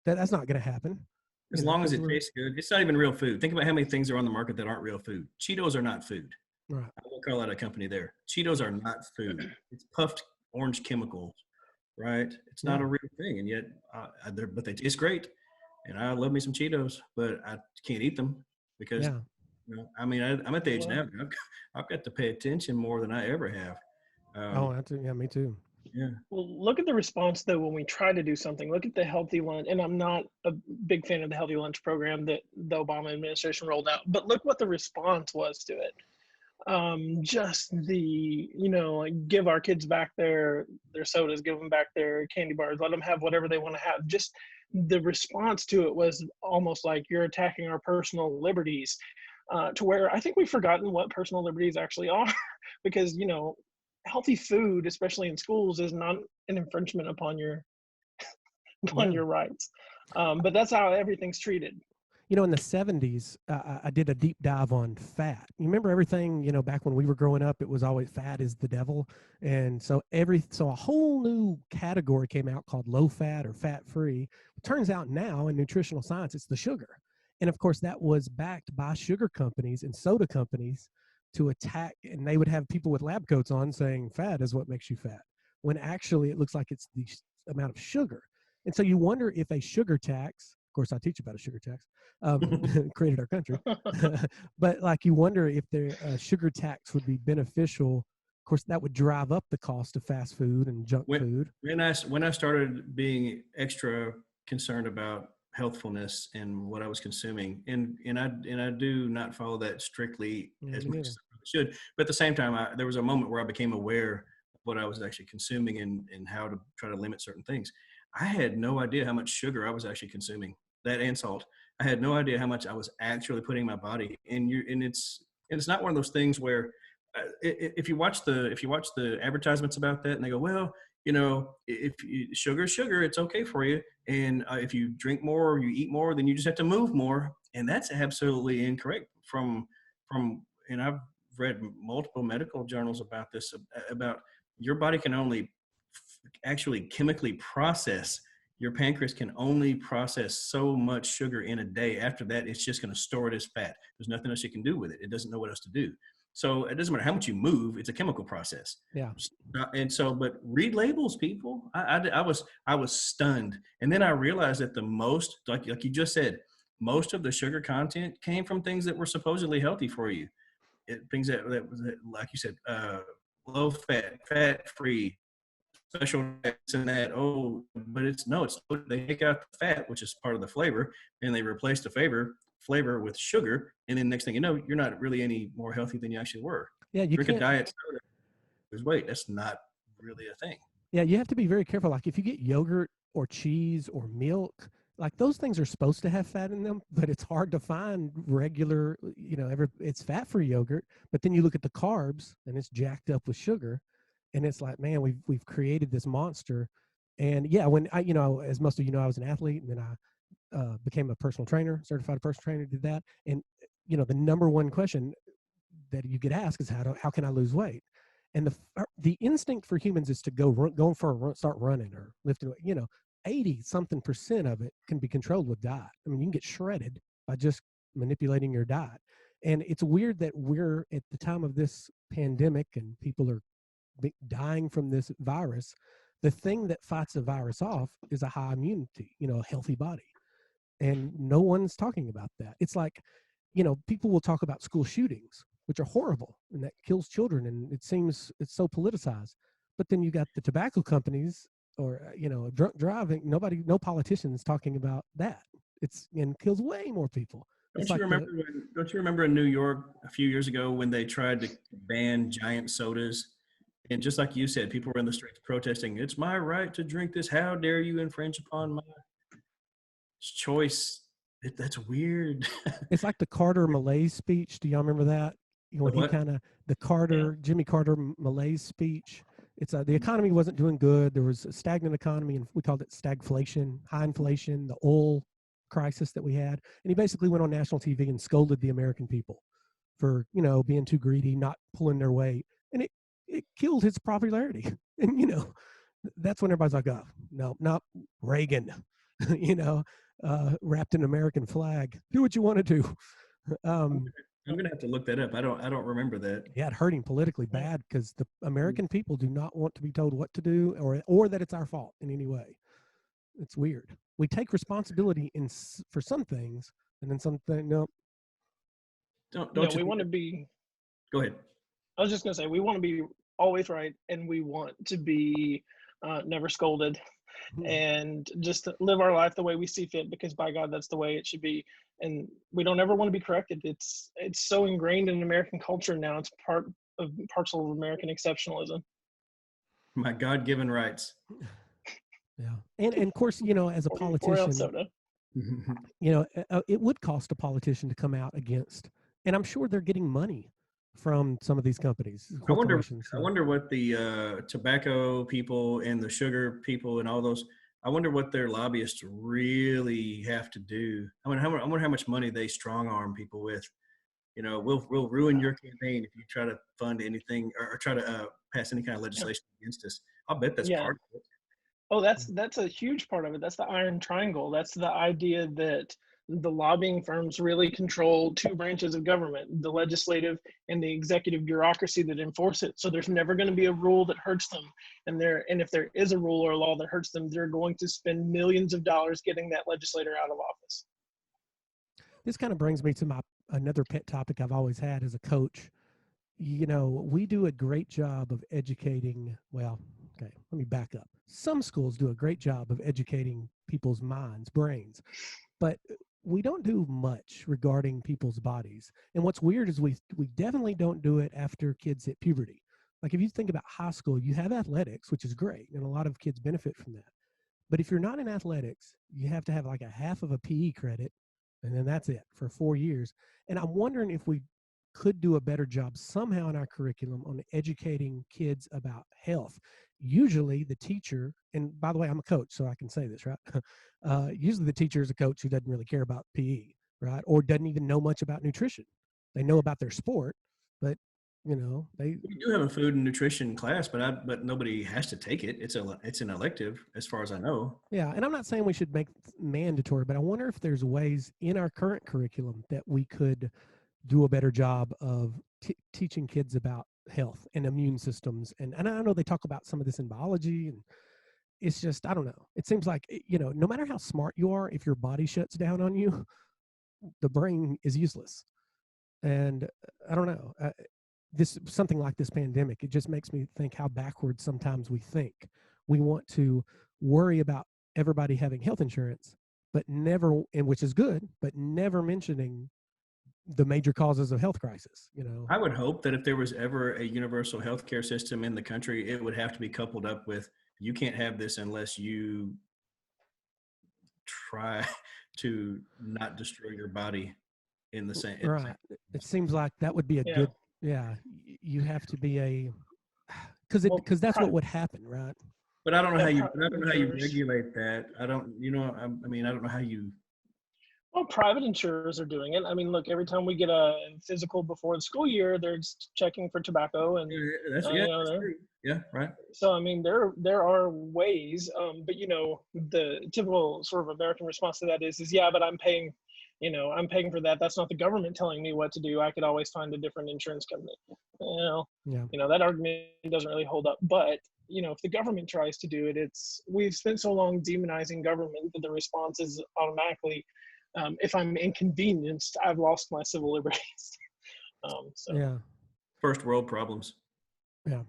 that's not going to happen. As long as it tastes good. It's not even real food. Think about how many things are on the market that aren't real food. Cheetos are not food. Right. I won't call out a company there. Cheetos are not food. It's puffed orange chemicals, right? It's not a real thing, and yet, but they taste great. And I love me some Cheetos, but I can't eat them because, I'm at the age now. I've got to pay attention more than I ever have. Me too. Yeah. Well, look at the response though when we try to do something. Look at the healthy lunch, and I'm not a big fan of the healthy lunch program that the Obama administration rolled out. But look what the response was to it. Just the give our kids back their sodas, give them back their candy bars, let them have whatever they want to have. Just the response to it was almost like you're attacking our personal liberties, to where I think we've forgotten what personal liberties actually are, because healthy food, especially in schools, is not an infringement upon your your rights. But that's how everything's treated. In the 70s, I did a deep dive on fat. You remember everything, back when we were growing up, it was always fat is the devil. And so a whole new category came out called low fat or fat free. It turns out now in nutritional science, it's the sugar. And of course, that was backed by sugar companies and soda companies to attack, and they would have people with lab coats on saying fat is what makes you fat, when actually it looks like it's the amount of sugar. And so you wonder if a sugar tax, of course I teach about a sugar tax, created our country, but like you wonder if the sugar tax would be beneficial. Of course, that would drive up the cost of fast food and junk food. When I started being extra concerned about healthfulness and what I was consuming, and I do not follow that strictly as much as I should, but at the same time, there was a moment where I became aware of what I was actually consuming and how to try to limit certain things. I had no idea how much sugar I was actually consuming, that and salt. I had no idea how much I was actually putting in my body, and it's not one of those things where if you watch the advertisements about that, and they go, well, if sugar is sugar, it's okay for you. And if you drink more or you eat more, then you just have to move more. And that's absolutely incorrect and I've read multiple medical journals about this, about your body can only actually chemically process, your pancreas can only process so much sugar in a day. After that, it's just going to store it as fat. There's nothing else you can do with it. It doesn't know what else to do. So it doesn't matter how much you move, it's a chemical process. Yeah. And so, but read labels, people. I was stunned. And then I realized that the most, like you just said, most of the sugar content came from things that were supposedly healthy for you. Things that, like you said, low fat, fat free, special fats and that. Oh, but it's they take out the fat, which is part of the flavor, and they replace the flavor with sugar. And then next thing you know, you're not really any more healthy than you actually were. Yeah, you Drink can't. a diet soda, lose weight. That's not really a thing. Yeah, you have to be very careful. Like if you get yogurt or cheese or milk, like those things are supposed to have fat in them, but it's hard to find regular, it's fat-free yogurt. But then you look at the carbs and it's jacked up with sugar, and it's like, man, we've created this monster. And yeah, when as most of you know, I was an athlete, and then I became a personal trainer, certified personal trainer, did that. And the number one question that you get asked is how can I lose weight? And the instinct for humans is to go for a run, start running or lifting. 80 something percent of it can be controlled with diet. I mean, you can get shredded by just manipulating your diet. And it's weird that we're at the time of this pandemic and people are dying from this virus. The thing that fights the virus off is a high immunity, a healthy body. And no one's talking about that. It's like, people will talk about school shootings, which are horrible, and that kills children, and it seems it's so politicized. But then you got the tobacco companies, or drunk driving. No politicians talking about that. And kills way more people. Don't you remember in New York a few years ago when they tried to ban giant sodas? And just like you said, people were in the streets protesting, "It's my right to drink this. How dare you infringe upon my choice?" That's weird. It's like the Carter Malaise speech. Do y'all remember that? When he Jimmy Carter Malaise speech. It's the economy wasn't doing good. There was a stagnant economy, and we called it stagflation, high inflation, the oil crisis that we had. And he basically went on national TV and scolded the American people for being too greedy, not pulling their weight, and it killed his popularity. And that's when everybody's like, "Oh, no, not Reagan," wrapped in an American flag. Do what you want to do. I'm gonna have to look that up. I don't remember that. Yeah, it hurt him politically bad because the American people do not want to be told what to do or that it's our fault in any way. It's weird. We take responsibility for some things, and then something. No. Don't we want to be. Go ahead. I was just gonna say we want to be always right, and we want to be never scolded, and just live our life the way we see fit, because by God, that's the way it should be. And we don't ever want to be corrected. It's so ingrained in American culture now. It's parts of American exceptionalism. My God-given rights. Yeah, and of course, as a politician, it would cost a politician to come out against, and I'm sure they're getting money from some of these companies. I wonder what the tobacco people and the sugar people and all those. I wonder what their lobbyists really have to do. I wonder how much money they strong arm people with. We'll ruin your campaign if you try to fund anything or try to pass any kind of legislation against us. I'll bet that's part of it. Oh, that's a huge part of it. That's the iron triangle. That's the idea that the lobbying firms really control two branches of government, the legislative and the executive bureaucracy that enforce it. So there's never going to be a rule that hurts them. And if there is a rule or a law that hurts them, they're going to spend millions of dollars getting that legislator out of office. This kind of brings me to another pet topic I've always had as a coach. We do a great job of educating. Well, okay, let me back up. Some schools do a great job of educating people's minds, brains, but we don't do much regarding people's bodies. And what's weird is we definitely don't do it after kids hit puberty. Like if you think about high school, you have athletics, which is great, and a lot of kids benefit from that. But if you're not in athletics, you have to have like a half of a PE credit, and then that's it for 4 years. And I'm wondering if we could do a better job somehow in our curriculum on educating kids about health. Usually the teacher, and by the way, I'm a coach, so I can say this, right? Usually the teacher is a coach who doesn't really care about PE, right? Or doesn't even know much about nutrition. They know about their sport, but they We do have a food and nutrition class, but nobody has to take it. It's an elective, as far as I know. yeah, and I'm not saying we should make mandatory, but I wonder if there's ways in our current curriculum that we could do a better job of teaching kids about health and immune systems. And I know they talk about some of this in biology, and it's just, I don't know. It seems like, no matter how smart you are, if your body shuts down on you, the brain is useless. And I don't know. Something like this pandemic, it just makes me think how backwards sometimes we think. We want to worry about everybody having health insurance, but never, and which is good, but never mentioning the major causes of health crisis. I would hope that if there was ever a universal healthcare system in the country, it would have to be coupled up with, you can't have this unless you try to not destroy your body in the same. Right. It seems like that would be a good, yeah. You have to be because that's what would happen, right? But I don't know how you regulate that. I don't know how you. Well, private insurers are doing it. I mean, look, every time we get a physical before the school year, they're checking for tobacco, and that's true. Yeah, right. So I mean, there are ways, but the typical sort of American response to that is yeah, but I'm paying for that. That's not the government telling me what to do. I could always find a different insurance company. That argument doesn't really hold up. But if the government tries to do it, we've spent so long demonizing government that the response is automatically, if I'm inconvenienced, I've lost my civil liberties. Yeah. First world problems. Yeah.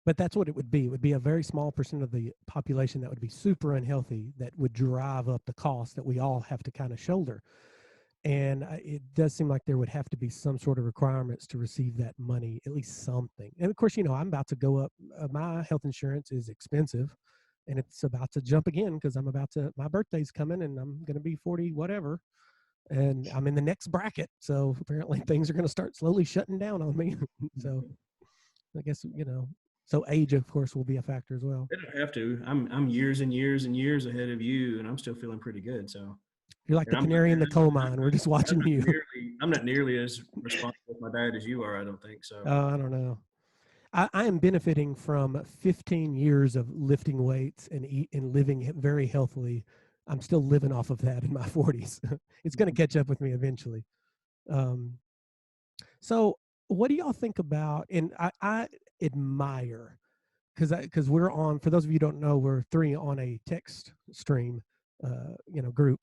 But that's what it would be. It would be a very small percent of the population that would be super unhealthy that would drive up the cost that we all have to kind of shoulder. And it does seem like there would have to be some sort of requirements to receive that money, at least something. And of course, I'm about to go up. My health insurance is expensive, and it's about to jump again because my birthday's coming, and I'm going to be 40, whatever. And I'm in the next bracket. So apparently things are going to start slowly shutting down on me. So I guess, so age, of course, will be a factor as well. They don't have to. I'm years and years and years ahead of you, and I'm still feeling pretty good. So you're like the canary in the coal mine. We're just watching you. I'm not nearly as responsible with my diet as you are. I don't think so. I don't know. I am benefiting from 15 years of lifting weights and living very healthily. I'm still living off of that in my 40s. It's going to catch up with me eventually. So what do y'all think about, and I admire, because we're on, for those of you who don't know, we're 3 on a text stream, group,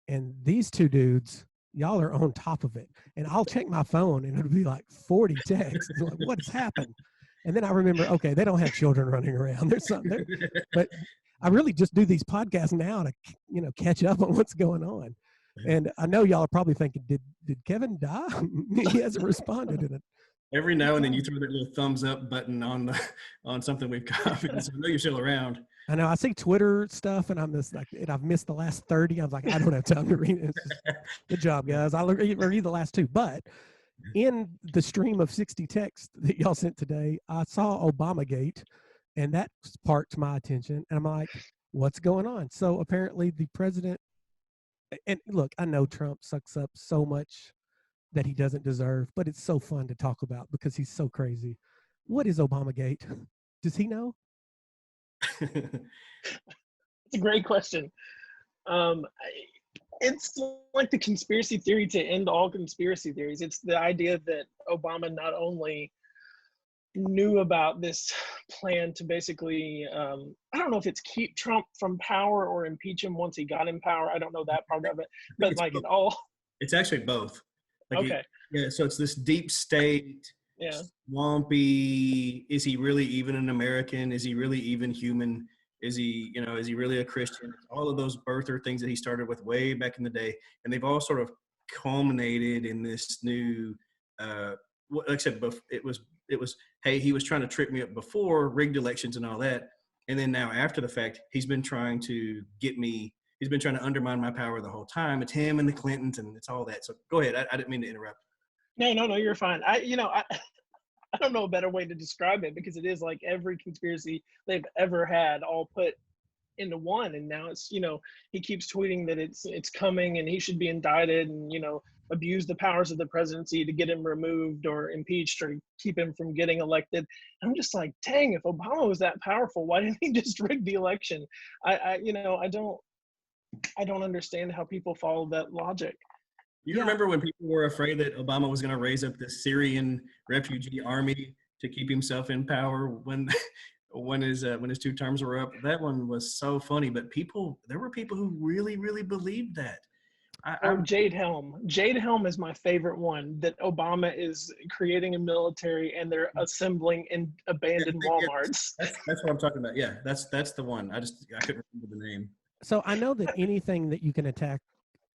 and these 2 dudes, y'all are on top of it. And I'll check my phone and it'll be like 40 texts. It's like, what has happened? And then I remember, okay, they don't have children running around. There's something there. But I really just do these podcasts now to, catch up on what's going on. And I know y'all are probably thinking, did Kevin die? He hasn't responded to it. Every now and then you throw that little thumbs up button on something we've copied. So I know you're still around. I know. I see Twitter stuff, and I've missed the last 30. I was like, I don't have time to read it. Good job, guys. I'll read the last 2. But in the stream of 60 texts that y'all sent today, I saw Obamagate, and that sparked my attention. And I'm like, what's going on? So apparently the president, and look, I know Trump sucks up so much that he doesn't deserve, but it's so fun to talk about because he's so crazy. What is Obamagate? Does he know? It's a great question. It's like the conspiracy theory to end all conspiracy theories. It's the idea that Obama not only knew about this plan to basically, I don't know if it's keep Trump from power or impeach him once he got in power. I don't know that part of it, but like it all. It's actually both. Like okay. So it's this deep state, swampy. Is he really even an American? Is he really even human? Is he really a Christian? All of those birther things that he started with way back in the day, and they've all sort of culminated in this new. Except it was hey, he was trying to trick me up before, rigged elections and all that, and then now after the fact, he's been trying to get me. He's been trying to undermine my power the whole time. It's him and the Clintons, and it's all that. So go ahead. I didn't mean to interrupt. No, you're fine. I don't know a better way to describe it, because it is like every conspiracy they've ever had all put into one, and now it's, he keeps tweeting that it's coming and he should be indicted, and abuse the powers of the presidency to get him removed or impeached or keep him from getting elected. I'm just like, dang, if Obama was that powerful, why didn't he just rig the election? I don't understand how people follow that logic. You Yeah. remember when people were afraid that Obama was going to raise up the Syrian refugee army to keep himself in power when when his 2 terms were up? That one was so funny, but there were people who really, really believed that. Or Jade Helm. Jade Helm is my favorite one, that Obama is creating a military and they're assembling in abandoned Walmarts. That's what I'm talking about. Yeah, that's the one. I couldn't remember the name. So I know that anything that you can attack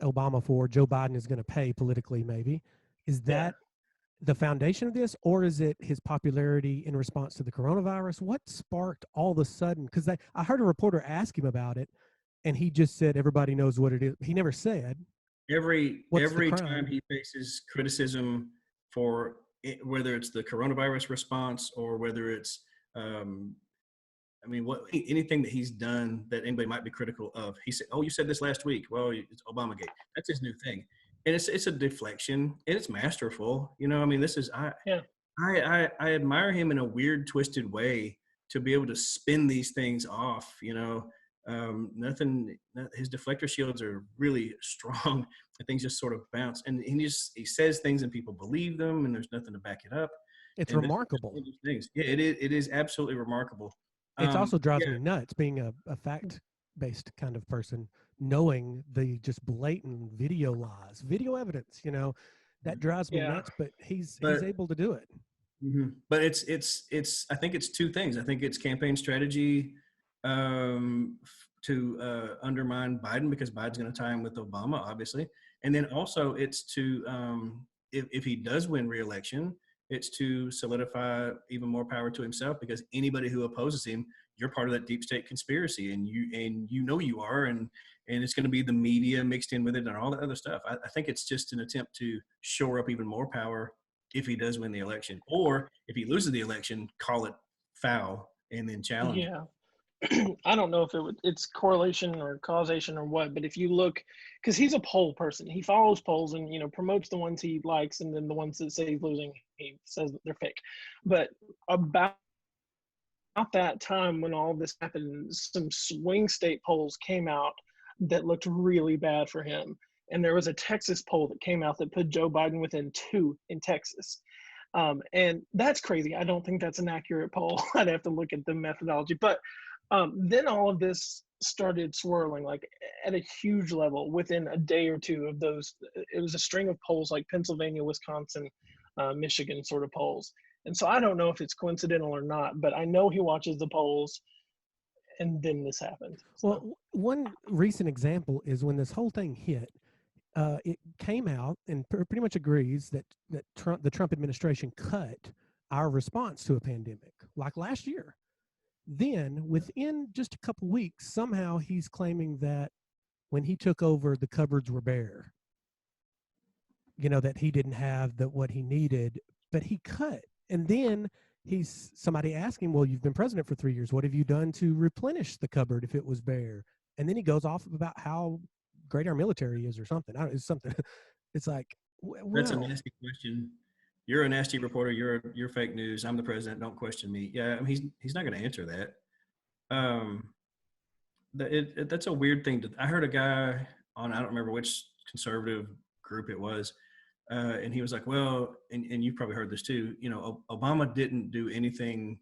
Obama for, Joe Biden is going to pay politically, maybe. Is that the foundation of this, or is it his popularity in response to the coronavirus? What sparked all of a sudden? Because I heard a reporter ask him about it, and he just said everybody knows what it is. He never said. Every time he faces criticism for it, whether it's the coronavirus response or whether it's anything that he's done that anybody might be critical of, he said, "Oh, you said this last week." Well, it's Obamagate. That's his new thing, and it's a deflection, and it's masterful. This is I admire him in a weird, twisted way to be able to spin these things off. His deflector shields are really strong, and things just sort of bounce, and he says things and people believe them, and there's nothing to back it up. It's remarkable. Things. Yeah, it is absolutely remarkable. It also drives me nuts, being a fact-based kind of person, knowing the just blatant video lies, video evidence, that drives me nuts, but he's able to do it. Mm-hmm. But it's I think it's two things. I think it's campaign strategy to undermine Biden, because Biden's going to tie him with Obama, obviously. And then also it's to, if he does win re-election, it's to solidify even more power to himself, because anybody who opposes him, you're part of that deep state conspiracy, and you are, and it's going to be the media mixed in with it and all that other stuff. I think it's just an attempt to shore up even more power if he does win the election, or if he loses the election, call it foul and then challenge. Yeah. I don't know if it's correlation or causation or what, but if you look, because he's a poll person, he follows polls and promotes the ones he likes, and then the ones that say he's losing, he says that they're fake. But about that time when all this happened, some swing state polls came out that looked really bad for him, and there was a Texas poll that came out that put Joe Biden within 2 in Texas. And that's crazy. I don't think that's an accurate poll. I'd have to look at the methodology, but then all of this started swirling like at a huge level within a day or two of those. It was a string of polls like Pennsylvania, Wisconsin, Michigan sort of polls. And so I don't know if it's coincidental or not, but I know he watches the polls, and then this happened. So. Well, one recent example is when this whole thing hit, it came out and pretty much agrees that the Trump administration cut our response to a pandemic like last year. Then within just a couple weeks, somehow he's claiming that when he took over, the cupboards were bare. That he didn't have what he needed, but he cut. And then somebody asked him, well, you've been president for 3 years. What have you done to replenish the cupboard if it was bare? And then he goes off about how great our military is or something. It's something. It's like, that's a nasty question. You're a nasty reporter. You're fake news. I'm the president. Don't question me. Yeah, he's not going to answer that. That's a weird thing. I heard a guy on, I don't remember which conservative group it was, and he was like, well, and you've probably heard this too. Obama didn't do anything.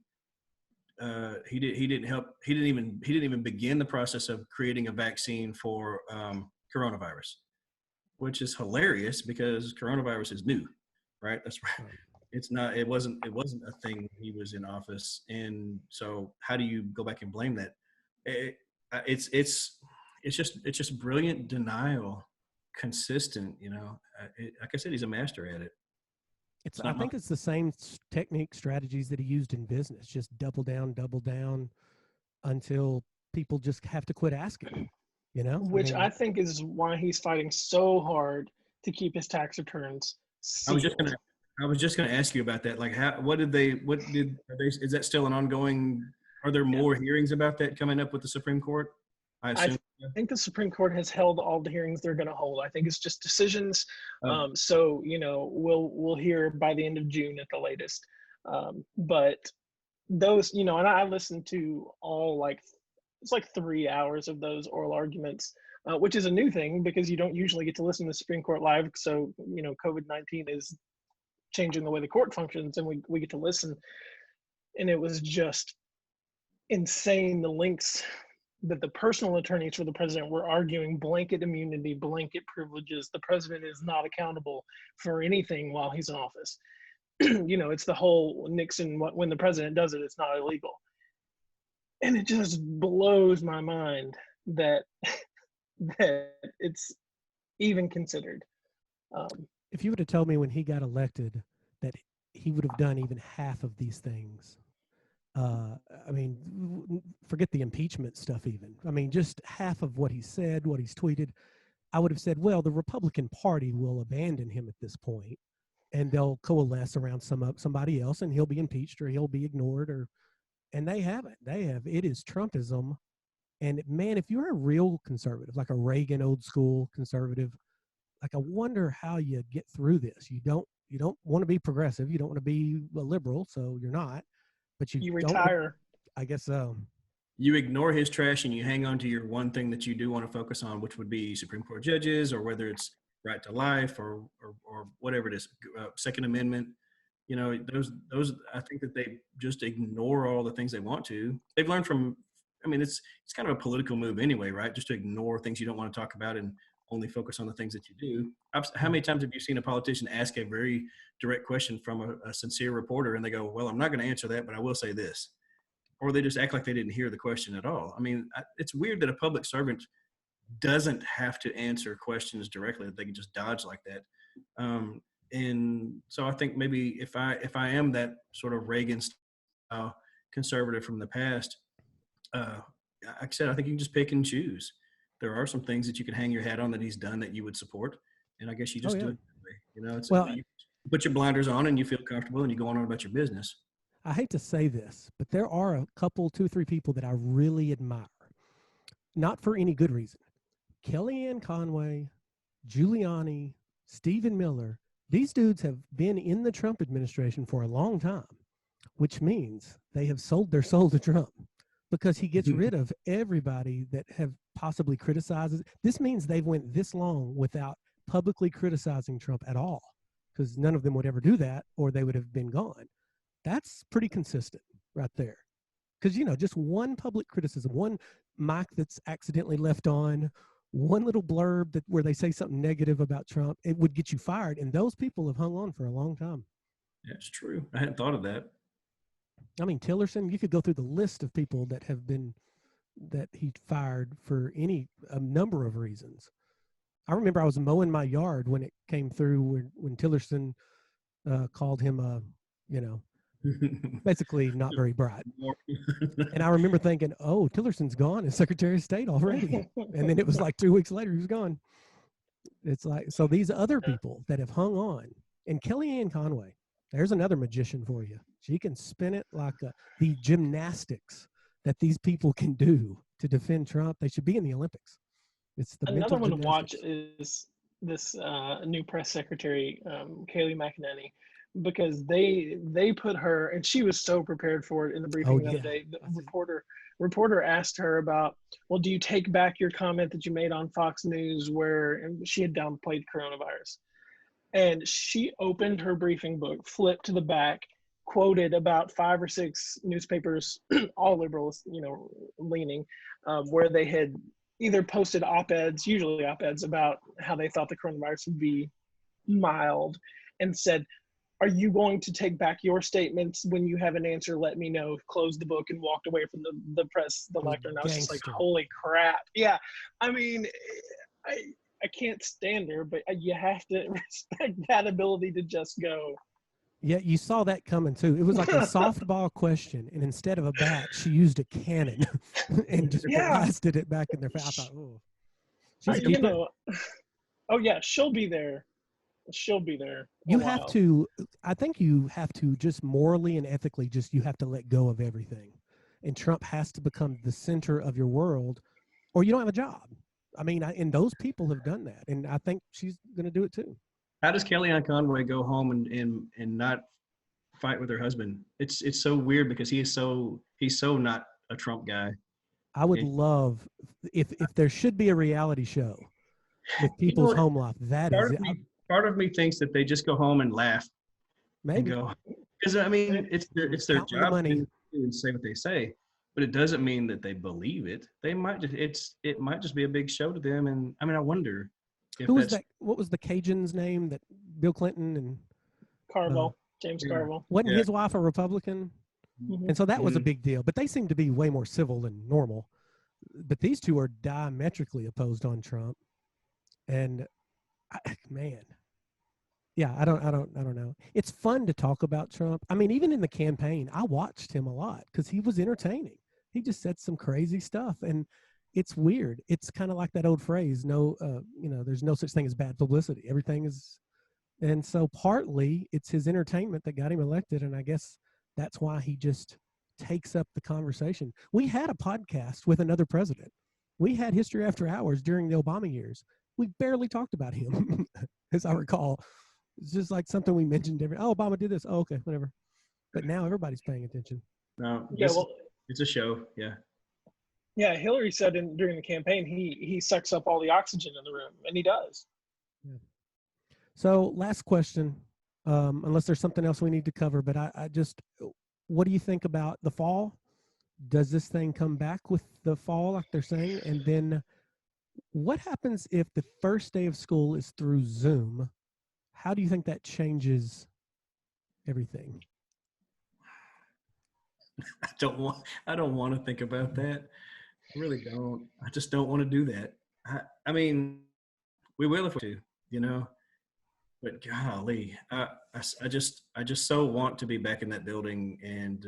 He didn't help. He didn't even begin the process of creating a vaccine for coronavirus, which is hilarious because coronavirus is new. Right. That's right. It wasn't a thing when he was in office. And so how do you go back and blame that? It's just brilliant denial, consistent, like I said, he's a master at it. I think it's the same technique, strategies that he used in business, just double down until people just have to quit asking, Which I think is why he's fighting so hard to keep his tax returns I was just sealed. gonna I was just gonna ask you about that. Like, is that still an ongoing? Are there Yeah. more hearings about that coming up with the Supreme Court? I I assume. think the Supreme Court has held all the hearings they're going to hold. I think it's just decisions. Oh, So we'll hear by the end of June at the latest. But those, and I listened to all it's like 3 hours of those oral arguments, which is a new thing because you don't usually get to listen to the Supreme Court live. So COVID-19 is changing the way the court functions, and we get to listen. And it was just insane the links that the personal attorneys for the president were arguing blanket immunity, blanket privileges. The president is not accountable for anything while he's in office. It's the whole Nixon, when the president does it, it's not illegal. And it just blows my mind that that it's even considered. If you would have told me when he got elected that he would have done even half of these things, I mean, forget the impeachment stuff even. I mean, just half of what he said, what he's tweeted, I would have said, well, the Republican Party will abandon him at this point, and they'll coalesce around somebody else, and he'll be impeached or he'll be ignored, and they haven't. They have. It is Trumpism. And man, if you're a real conservative, like a Reagan old school conservative, like I wonder how you get through this. You don't want to be progressive. You don't want to be a liberal, so you're not. But You don't, retire. I guess so. you ignore his trash and you hang on to your one thing that you do want to focus on, which would be Supreme Court judges, or whether it's right to life or whatever it is, Second Amendment. Those I think that they just ignore all the things they want to. They've learned from. I mean, it's kind of a political move anyway, right? Just to ignore things you don't want to talk about and only focus on the things that you do. How many times have you seen a politician ask a very direct question from a sincere reporter and they go, well, I'm not going to answer that, but I will say this. Or they just act like they didn't hear the question at all. I mean, it's weird that a public servant doesn't have to answer questions directly, that they can just dodge like that. And so I think maybe if I am that sort of Reagan style conservative from the past, like I said, I think you can just pick and choose. There are some things that you can hang your hat on that he's done that you would support, and I guess you just do it that way. Well, you put your blinders on and you feel comfortable and you go on about your business. I hate to say this, but there are a couple, 2 or 3 people that I really admire, not for any good reason. Kellyanne Conway, Giuliani, Stephen Miller. These dudes have been in the Trump administration for a long time, which means they have sold their soul to Trump, because he gets rid of everybody that have possibly criticized it. This means they've went this long without publicly criticizing Trump at all, because none of them would ever do that or they would have been gone. That's pretty consistent right there. Because, just one public criticism, one mic that's accidentally left on, one little blurb where they say something negative about Trump, it would get you fired. And those people have hung on for a long time. That's true. I hadn't thought of that. I mean, Tillerson, you could go through the list of people that he fired for a number of reasons. I remember I was mowing my yard when it came through when Tillerson called him basically not very bright. And I remember thinking, oh, Tillerson's gone as Secretary of State already. And then it was like 2 weeks later, he was gone. It's like, so these other people that have hung on, and Kellyanne Conway, there's another magician for you. She can spin it like the gymnastics that these people can do to defend Trump. They should be in the Olympics. It's the another one to watch gymnastics. is this new press secretary, Kayleigh McEnany, because they put her, and she was so prepared for it in the briefing the other day. The reporter asked her about, well, do you take back your comment that you made on Fox News where she had downplayed coronavirus? And she opened her briefing book, flipped to the back, quoted about 5 or 6 newspapers, all liberals, leaning, where they had either posted op-eds, usually op-eds, about how they thought the coronavirus would be mild, and said, are you going to take back your statements? When you have an answer, let me know. Close the book and walked away from the press, the lectern. I was just like, holy crap. Yeah. I mean, I can't stand her, but you have to respect that ability to just go. Yeah, you saw that coming too. It was like a softball question, and instead of a bat, she used a cannon and just blasted it back in their face. I thought, oh, oh yeah, she'll be there she'll be there. You have to, I think you have to just morally and ethically you have to let go of everything. And Trump has to become the center of your world or you don't have a job. I mean, and those people have done that. And I think she's going to do it too. How does Kellyanne Conway go home and not fight with her husband? It's so weird because he's so not a Trump guy. I would love if there should be a reality show with people's home life. That is part of me thinks that they just go home and laugh. Maybe. And go, because I mean, it's their job to say what they say, but it doesn't mean that they believe it. They might just it might just be a big show to them. And I mean, I wonder if who was that? What was the Cajun's name that Bill Clinton and Carville, James Carville? Wasn't his wife a Republican? Mm-hmm. And so that was a big deal. But they seem to be way more civil than normal. But these two are diametrically opposed on Trump. And man, yeah, I don't know. It's fun to talk about Trump. I mean, even in the campaign, I watched him a lot because he was entertaining. He just said some crazy stuff, and it's weird. It's kind of like that old phrase, there's no such thing as bad publicity. Everything is, and so partly it's his entertainment that got him elected, and I guess that's why he just takes up the conversation. We had a podcast with another president. We had History After Hours during the Obama years. We barely talked about him, as I recall. It's just like something we mentioned Obama did this. Oh, okay, whatever. But now everybody's paying attention. No, it's a show. Yeah. Yeah, Hillary said during the campaign he sucks up all the oxygen in the room, and he does. Yeah. So last question, unless there's something else we need to cover, but I just, what do you think about the fall? Does this thing come back with the fall like they're saying? And then what happens if the first day of school is through Zoom? How do you think that changes everything? I don't want to think about that. I really don't. I just don't want to do that. I mean, we will if we do, but golly, I just so want to be back in that building and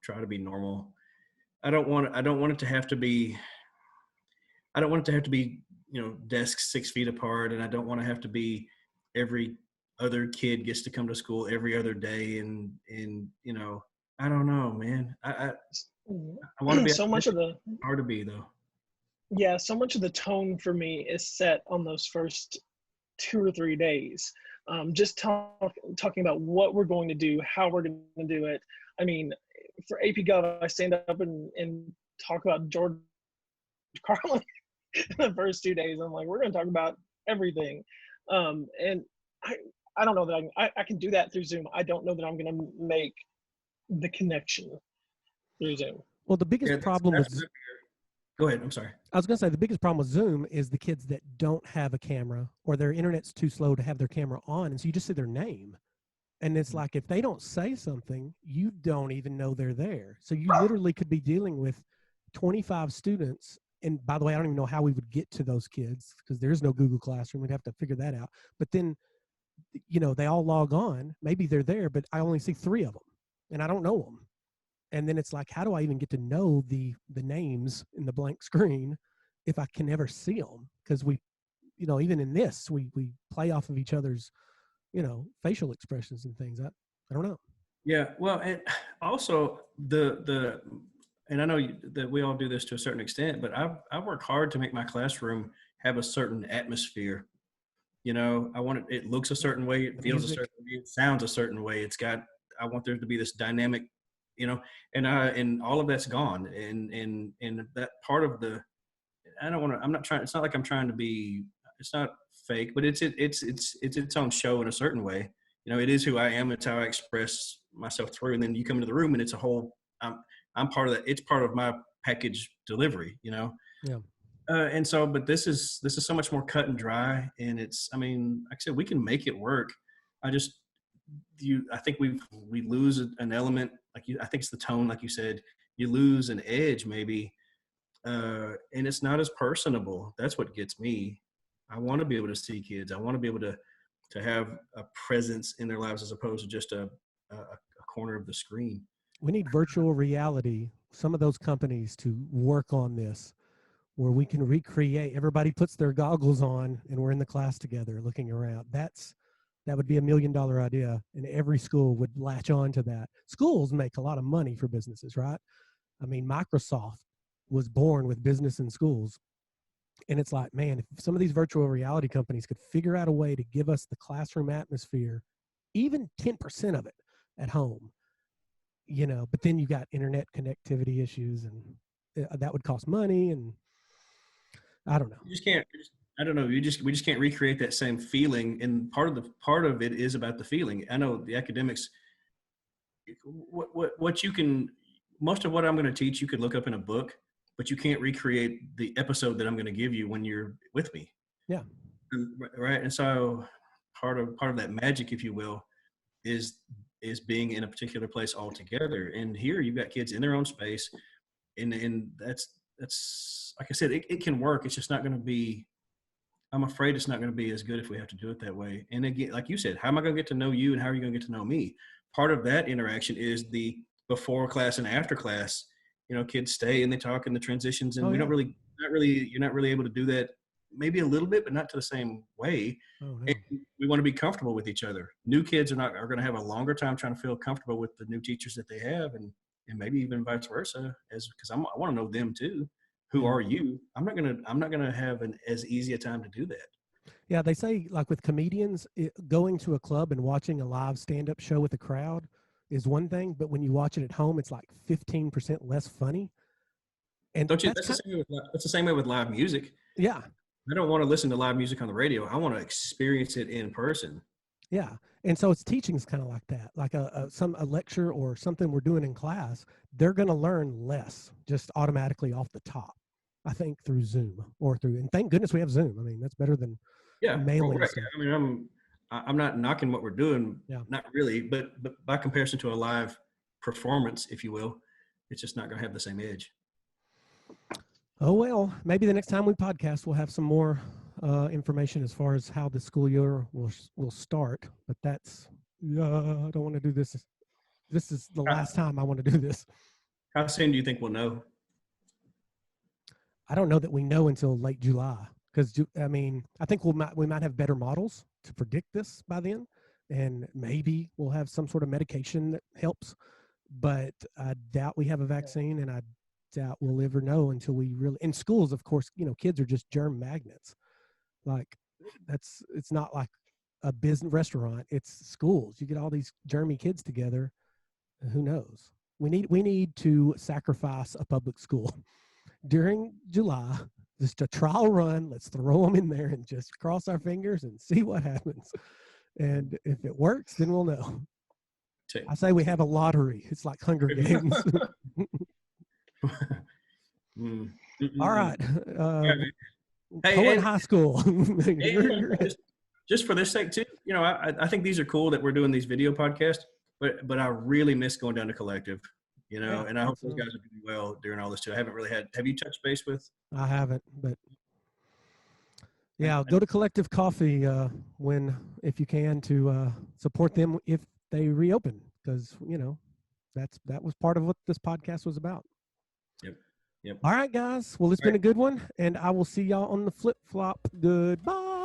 try to be normal. I don't want it to have to be, desks 6 feet apart. And I don't want to have to be every other kid gets to come to school every other day. And I don't know, man. I want to be so much of the hard to be though. Yeah, so much of the tone for me is set on those first 2 or 3 days. Just talking about what we're going to do, how we're going to do it. I mean, for AP Gov, I stand up and talk about George Carlin in the first 2 days. I'm like, we're going to talk about everything. And I don't know that I can do that through Zoom. I don't know that I'm going to make the connection through Zoom. Well, the biggest problem with Go ahead. I'm sorry. I was going to say the biggest problem with Zoom is the kids that don't have a camera or their internet's too slow to have their camera on. And so you just say their name. And it's like if they don't say something, you don't even know they're there. So you literally could be dealing with 25 students. And by the way, I don't even know how we would get to those kids because there is no Google Classroom. We'd have to figure that out. But then, they all log on. Maybe they're there, but I only see 3 of them and I don't know them. And then it's like, how do I even get to know the names in the blank screen if I can never see them? Because we, even in this, we play off of each other's, facial expressions and things. I don't know. Yeah. Well, and also and I know that we all do this to a certain extent, but I work hard to make my classroom have a certain atmosphere. I want it looks a certain way, it feels a certain way, it sounds a certain way. I want there to be this dynamic, and all of that's gone. And that part of it's not like I'm trying to be, it's not fake, but it's its own show in a certain way. It is who I am. It's how I express myself through. And then you come into the room and it's a whole, I'm part of that. It's part of my package delivery, Yeah. And so, but this is so much more cut and dry. And like I said, we can make it work. I think we lose an element. I think it's the tone, like you said, you lose an edge maybe. And it's not as personable. That's what gets me. I want to be able to see kids. I want to be able to have a presence in their lives as opposed to just a corner of the screen. We need virtual reality, some of those companies to work on this, where we can recreate. Everybody puts their goggles on and we're in the class together looking around. That's That would be $1 million idea, and every school would latch on to that. Schools make a lot of money for businesses, right? I mean, Microsoft was born with business in schools. And it's like, man, if some of these virtual reality companies could figure out a way to give us the classroom atmosphere, even 10% of it at home, but then you got internet connectivity issues, and that would cost money, and I don't know. You just can't. I don't know. We just can't recreate that same feeling. And part of it is about the feeling. I know the academics. What you can, most of what I'm going to teach, you could look up in a book, but you can't recreate the episode that I'm going to give you when you're with me. Yeah. Right. And so part of that magic, if you will, is being in a particular place all together. And here you've got kids in their own space, and that's like I said, it can work. It's just not going to be. I'm afraid it's not going to be as good if we have to do it that way. And again, like you said, how am I going to get to know you, and how are you going to get to know me? Part of that interaction is the before class and after class. Kids stay and they talk in the transitions, and you're not really able to do that. Maybe a little bit, but not to the same way. Oh, no. And we want to be comfortable with each other. New kids are going to have a longer time trying to feel comfortable with the new teachers that they have, and maybe even vice versa. Because I want to know them too. Who are you? I'm not gonna have as easy a time to do that. Yeah, they say, like with comedians, going to a club and watching a live stand-up show with a crowd is one thing, but when you watch it at home, it's like 15% less funny. And Don't you? That's the same way with live music. Yeah. I don't want to listen to live music on the radio. I want to experience it in person. Yeah. And so it's teaching is kind of like that, like a lecture or something we're doing in class. They're going to learn less just automatically off the top, I think, through Zoom and thank goodness we have Zoom. I mean, that's better than mailing. Right. I mean, I'm not knocking what we're doing, not really, but by comparison to a live performance, if you will, it's just not going to have the same edge. Oh, well, maybe the next time we podcast, we'll have some more information as far as how the school year will start. But that's, I don't want to do this. This is the last time I want to do this. How soon do you think we'll know? I don't know that we know until late July, because I think we might have better models to predict this by then, and maybe we'll have some sort of medication that helps. But I doubt we have a vaccine, and I doubt we'll ever know until we really. In schools, of course, kids are just germ magnets. Like it's not like a business restaurant. It's schools. You get all these germy kids together. Who knows? We need to sacrifice a public school during July, just a trial run. Let's throw them in there and just cross our fingers and see what happens. And if it works, then we'll know. I say we have a lottery. It's like Hunger Games. All right. Poet High School. Just for this sake too, I think these are cool that we're doing these video podcasts, but I really miss going down to Collective, and I hope those guys are doing well during all this too. I haven't really have you touched base with? I haven't, but go to Collective Coffee if you can, to support them if they reopen, because that was part of what this podcast was about. Yep. All right, guys. Well, it's been a good one, and I will see y'all on the flip flop. Goodbye.